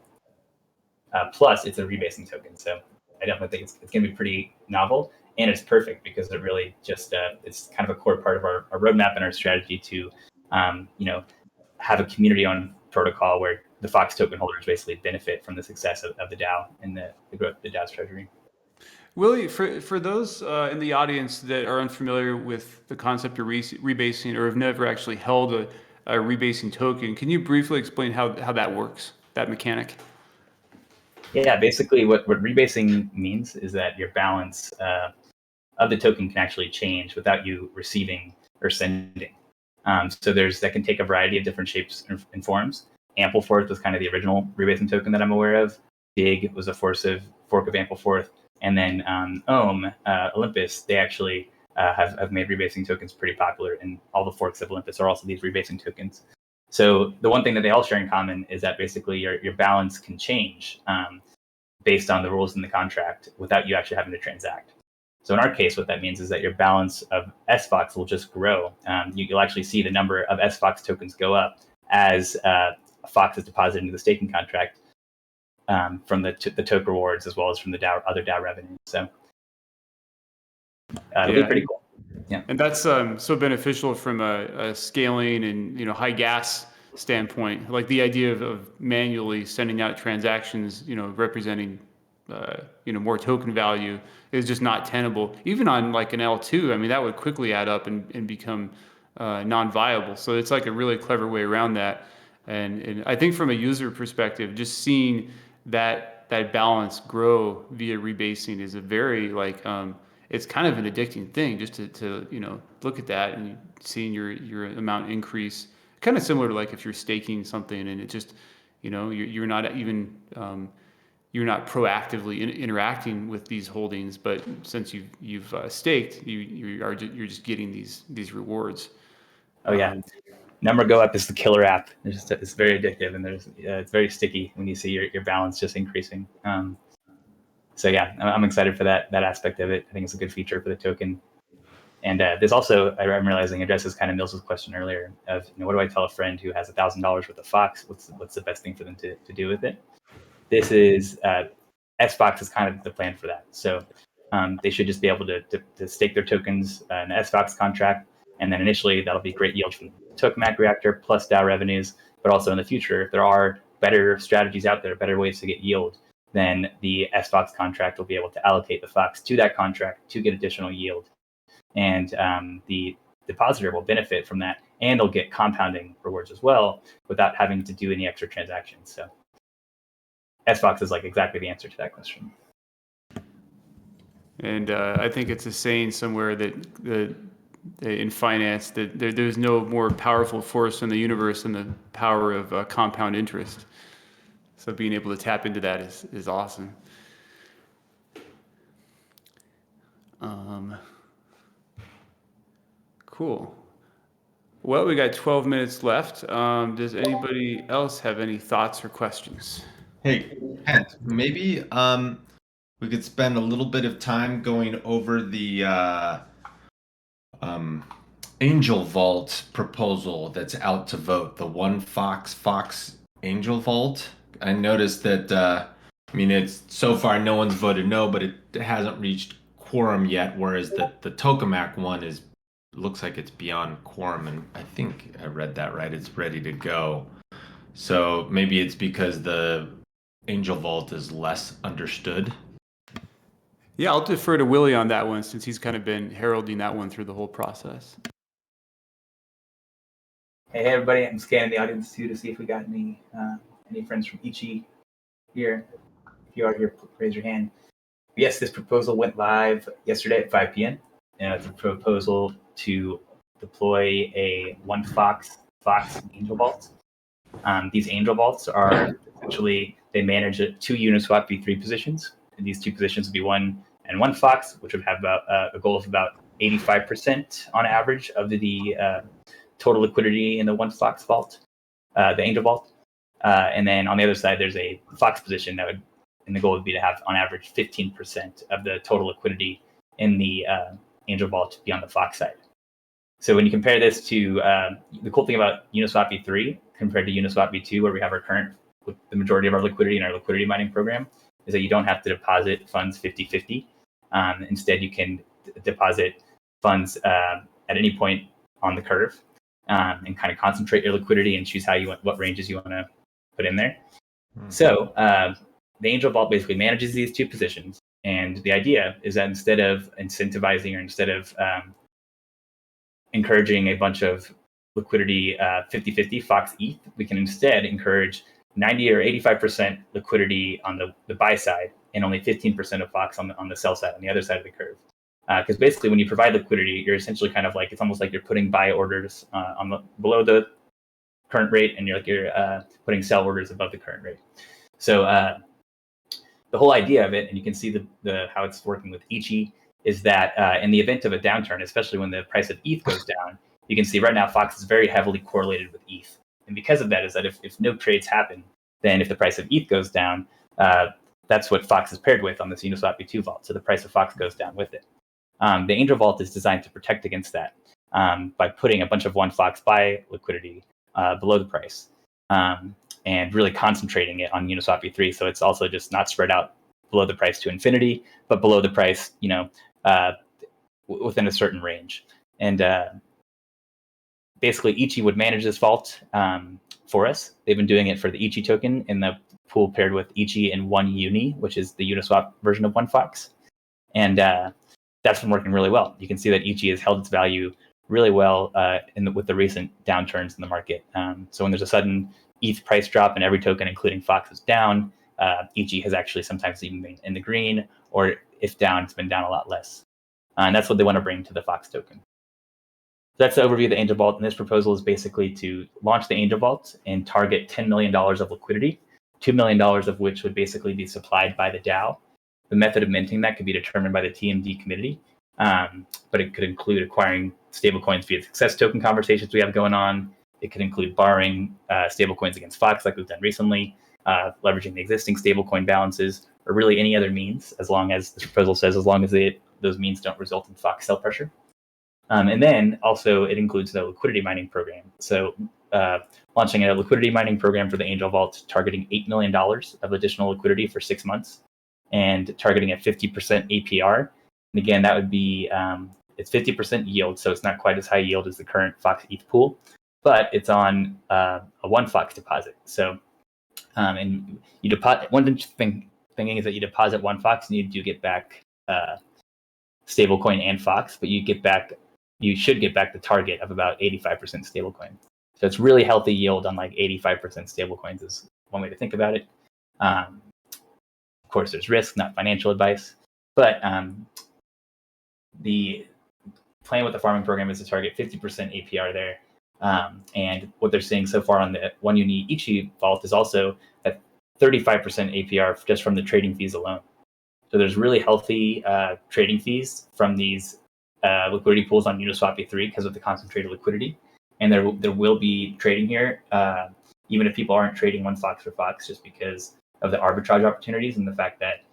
plus it's a rebasing token. So I definitely think it's going to be pretty novel, and it's perfect because it really just it's kind of a core part of our roadmap and our strategy to, have a community-owned protocol where the Fox token holders basically benefit from the success of the DAO and the growth of the DAO's treasury. Willie, for those in the audience that are unfamiliar with the concept of rebasing or have never actually held a rebasing token, can you briefly explain how that works, that mechanic? Yeah, basically what rebasing means is that your balance of the token can actually change without you receiving or sending. So that can take a variety of different shapes and forms. Ampleforth was kind of the original rebasing token that I'm aware of. Dig was a fork of Ampleforth. And then Olympus, they actually have made rebasing tokens pretty popular, and all the forks of Olympus are also these rebasing tokens. So the one thing that they all share in common is that basically your balance can change based on the rules in the contract without you actually having to transact. So in our case, what that means is that your balance of SFOX will just grow. You'll actually see the number of SFOX tokens go up as Fox is deposited into the staking contract from the token rewards as well as from the other DAO revenue. So it'll be pretty cool. Yeah, and that's so beneficial from a scaling and high gas standpoint. Like the idea of manually sending out transactions, representing more token value is just not tenable. Even on like an L2, I mean, that would quickly add up and become non-viable. So it's like a really clever way around that. And I think from a user perspective, just seeing that balance grow via rebasing is a very it's kind of an addicting thing just to look at that and seeing your amount increase. Kind of similar to like if you're staking something and it just you're not even you're not proactively interacting with these holdings, but since you've staked, you're just getting these rewards. Oh yeah. Number Go Up is the killer app. It's very addictive, and it's very sticky when you see your balance just increasing. So yeah, I'm excited for that aspect of it. I think it's a good feature for the token. And there's also, I'm realizing, addresses kind of Mills's question earlier of, what do I tell a friend who has $1,000 worth of Fox? What's the best thing for them to do with it? This is SFox is kind of the plan for that. So they should just be able to stake their tokens in the SFox contract, and then initially that'll be great yield from the Tokenomics reactor plus DAO revenues. But also in the future, if there are better strategies out there, better ways to get yield, then the SFox contract will be able to allocate the Fox to that contract to get additional yield. And the depositor will benefit from that, and they'll get compounding rewards as well without having to do any extra transactions. So SFox is like exactly the answer to that question. And I think it's a saying somewhere that in finance that there's no more powerful force in the universe than the power of compound interest. So being able to tap into that is awesome. Cool. Well, we got 12 minutes left. Does anybody else have any thoughts or questions? Hey, Kent, maybe we could spend a little bit of time going over the Angel Vault proposal that's out to vote, the one Fox Angel Vault. I noticed that, it's so far no one's voted no, but it hasn't reached quorum yet, whereas the Tokenomics one looks like it's beyond quorum, and I think I read that right. It's ready to go. So maybe it's because the Angel Vault is less understood. Yeah, I'll defer to Willie on that one since he's kind of been heralding that one through the whole process. Hey everybody, I'm scanning the audience too to see if we got any friends from Ichi here. If you are here, raise your hand. Yes, this proposal went live yesterday at 5 p.m. And it's a proposal to deploy a one Fox Angel Vault. These Angel Vaults are essentially, they manage 2 Uniswap v3 positions. And these 2 positions would be one Fox, which would have about a goal of about 85% on average of the total liquidity in the one Fox vault, the Angel Vault. And then on the other side, there's a Fox position and the goal would be to have on average 15% of the total liquidity in the Angel Vault to be on the Fox side. So when you compare this to the cool thing about Uniswap v3 compared to Uniswap v2, where we have the majority of our liquidity in our liquidity mining program, is that you don't have to deposit funds 50-50. Instead, you can deposit funds at any point on the curve and kind of concentrate your liquidity and choose what ranges you want to put in there. So the Angel Vault basically manages these 2 positions. And the idea is that instead of incentivizing or instead of encouraging a bunch of liquidity 50-50 Fox ETH, we can instead encourage 90 or 85% liquidity on the buy side and only 15% of Fox on the sell side, on the other side of the curve. Because basically when you provide liquidity, you're essentially kind of like, it's almost like you're putting buy orders below the current rate, and you're putting sell orders above the current rate. So the whole idea of it, and you can see the how it's working with Ichi, is that in the event of a downturn, especially when the price of ETH goes down, you can see right now Fox is very heavily correlated with ETH. And because of that is that if no trades happen, then if the price of ETH goes down, that's what Fox is paired with on this Uniswap v2 vault. So the price of Fox goes down with it. The Angel Vault is designed to protect against that by putting a bunch of one Fox buy liquidity below the price and really concentrating it on Uniswap v3. So it's also just not spread out below the price to infinity, but below the price, within a certain range. And basically, Ichi would manage this vault for us. They've been doing it for the Ichi token in the pool paired with Ichi and one Uni, which is the Uniswap version of one Fox. And that's been working really well. You can see that Ichi has held its value really well with the recent downturns in the market. So when there's a sudden ETH price drop and every token, including Fox, is down, Ichi has actually sometimes even been in the green, or if down, it's been down a lot less. And that's what they want to bring to the Fox token. So that's the overview of the Angel Vault. And this proposal is basically to launch the Angel Vault and target $10 million of liquidity, $2 million of which would basically be supplied by the DAO. The method of minting that could be determined by the TMD committee, but it could include acquiring stablecoins via success token conversations we have going on. It could include borrowing stablecoins against Fox, like we've done recently, leveraging the existing stablecoin balances, or really any other means, as long as this proposal says, as long as those means don't result in Fox sell pressure. And then also it includes the liquidity mining program. So launching a liquidity mining program for the Angel Vault, targeting $8 million of additional liquidity for 6 months, and targeting a 50% APR. And again, that would be it's 50% yield, so it's not quite as high yield as the current Fox ETH pool, but it's on a 1 Fox deposit. So and you deposit. One interesting thing is that you deposit 1 Fox and you do get back stablecoin and Fox, but you should get back the target of about 85% stablecoin. So it's really healthy yield on like 85% stablecoins is one way to think about it. Of course, there's risk, not financial advice, but the plan with the farming program is to target 50% APR there. And what they're seeing so far on the One Uni Ichi vault is also at 35% APR just from the trading fees alone. So there's really healthy trading fees from these liquidity pools on Uniswap v3 because of the concentrated liquidity. And there will be trading here, even if people aren't trading 1 Fox for Fox, just because of the arbitrage opportunities and the fact that,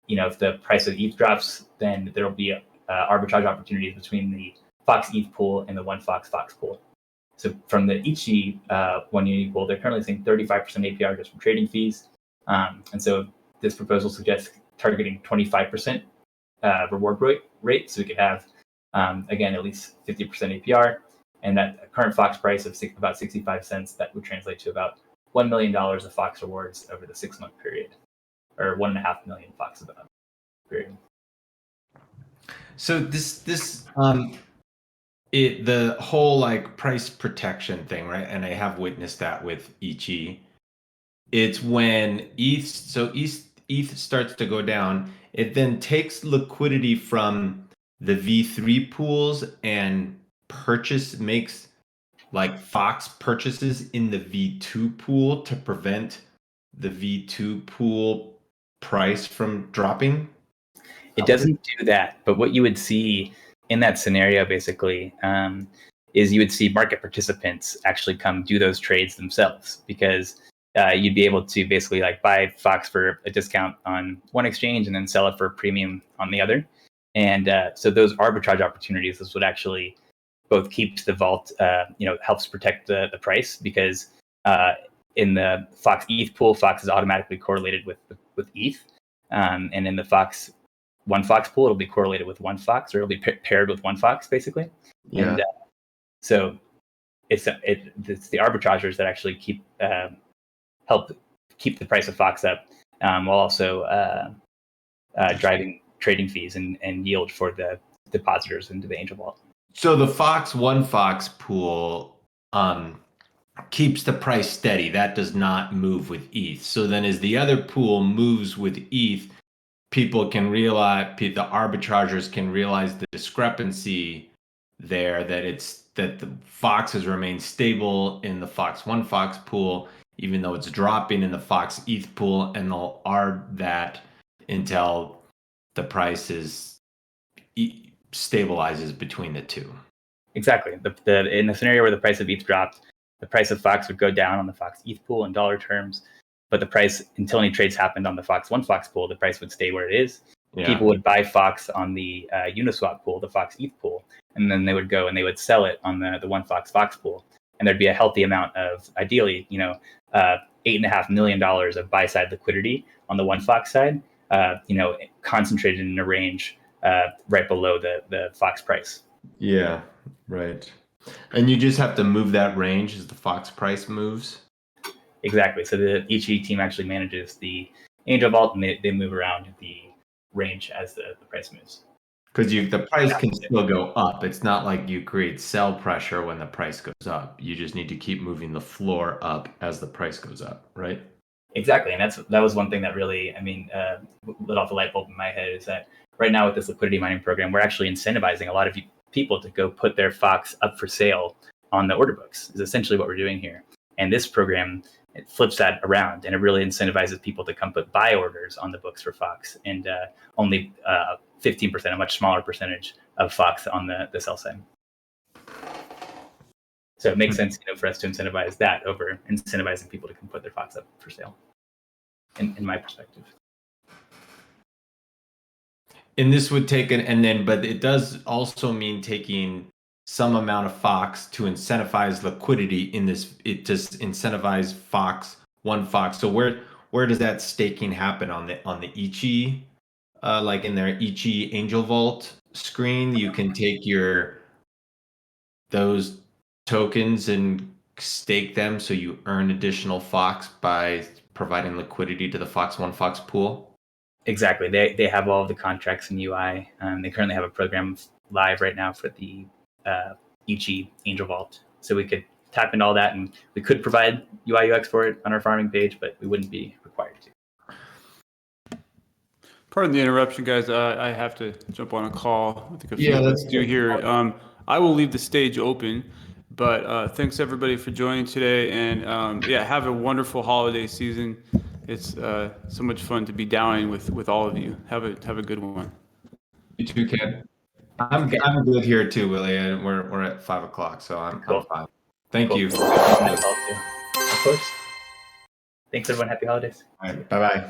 if the price of ETH drops, then there will be arbitrage opportunities between the Fox ETH pool and the 1 Fox Fox pool. So from the Ichi One Uni pool, they're currently seeing 35% APR just from trading fees. And so this proposal suggests targeting 25% reward rate. So we could have, again, at least 50% APR. And that current Fox price of about 65 cents, that would translate to about $1 million of Fox rewards over the 6-month period, or 1.5 million Fox period. So the whole like price protection thing, right? And I have witnessed that with Ichi. It's when ETH starts to go down, it then takes liquidity from the V3 pools and makes like Fox purchases in the V2 pool to prevent the V2 pool price from dropping. It doesn't do that, but what you would see in that scenario basically is you would see market participants actually come do those trades themselves, because you'd be able to basically like buy Fox for a discount on one exchange and then sell it for a premium on the other. And so those arbitrage opportunities, this would actually both keeps the vault, helps protect the price, because in the Fox ETH pool, Fox is automatically correlated with ETH, and in the Fox 1 Fox pool, it'll be correlated with 1 Fox, or it'll be paired with 1 Fox basically. Yeah. And so it's the arbitrageurs that actually help keep the price of Fox up, while also driving trading fees and yield for the depositors into the Angel Vault. So the Fox 1 Fox pool keeps the price steady. That does not move with ETH. So then as the other pool moves with ETH, people can realize, the arbitrageurs can realize the discrepancy there, that the Fox has remained stable in the Fox 1 Fox pool, even though it's dropping in the Fox ETH pool, and they'll arb that until the price stabilizes between the two. Exactly. In the scenario where the price of ETH dropped, the price of Fox would go down on the Fox ETH pool in dollar terms, but the price, until any trades happened on the Fox 1 Fox pool, the price would stay where it is. Yeah. People would buy Fox on the Uniswap pool, the Fox ETH pool, and then they would go and they would sell it on the 1 Fox Fox pool. And there'd be a healthy amount of, ideally, $8.5 million of buy side liquidity on the 1 Fox side, concentrated in a range right below the Fox price. Yeah, right. And you just have to move that range as the Fox price moves? Exactly. So the Ichi team actually manages the Angel Vault, and they move around the range as the price moves. Because the price can still go up. It's not like you create sell pressure when the price goes up. You just need to keep moving the floor up as the price goes up, right? Exactly. And that was one thing that really, lit off the light bulb in my head, is that right now with this liquidity mining program, we're actually incentivizing a lot of people to go put their Fox up for sale on the order books, is essentially what we're doing here. And this program, it flips that around, and it really incentivizes people to come put buy orders on the books for Fox, and only 15%, a much smaller percentage of Fox on the sell side. So it makes sense, for us to incentivize that over incentivizing people to come put their Fox up for sale. In my perspective. And this would take but it does also mean taking some amount of Fox to incentivize liquidity in this. It just incentivize one Fox. So where does that staking happen on the Ichi, like in their Ichi Angel Vault screen? You can take those tokens and stake them, so you earn additional Fox by providing liquidity to the Fox pool. Exactly. They have all of the contracts in UI. They currently have a program live right now for the Ichi Angel Vault. So we could tap into all that, and we could provide UI UX for it on our farming page, but we wouldn't be required to. Pardon the interruption, guys. I have to jump on a call. I think a few Yeah, let's do here. I will leave the stage open, but thanks everybody for joining today, and have a wonderful holiday season. It's so much fun to be downing with all of you. Have a good one. You too, Ken. I'm good here too, Willie. And we're at 5 o'clock, so I'm fine. Thank you. Of course. Thanks everyone. Happy holidays. All right. Bye-bye.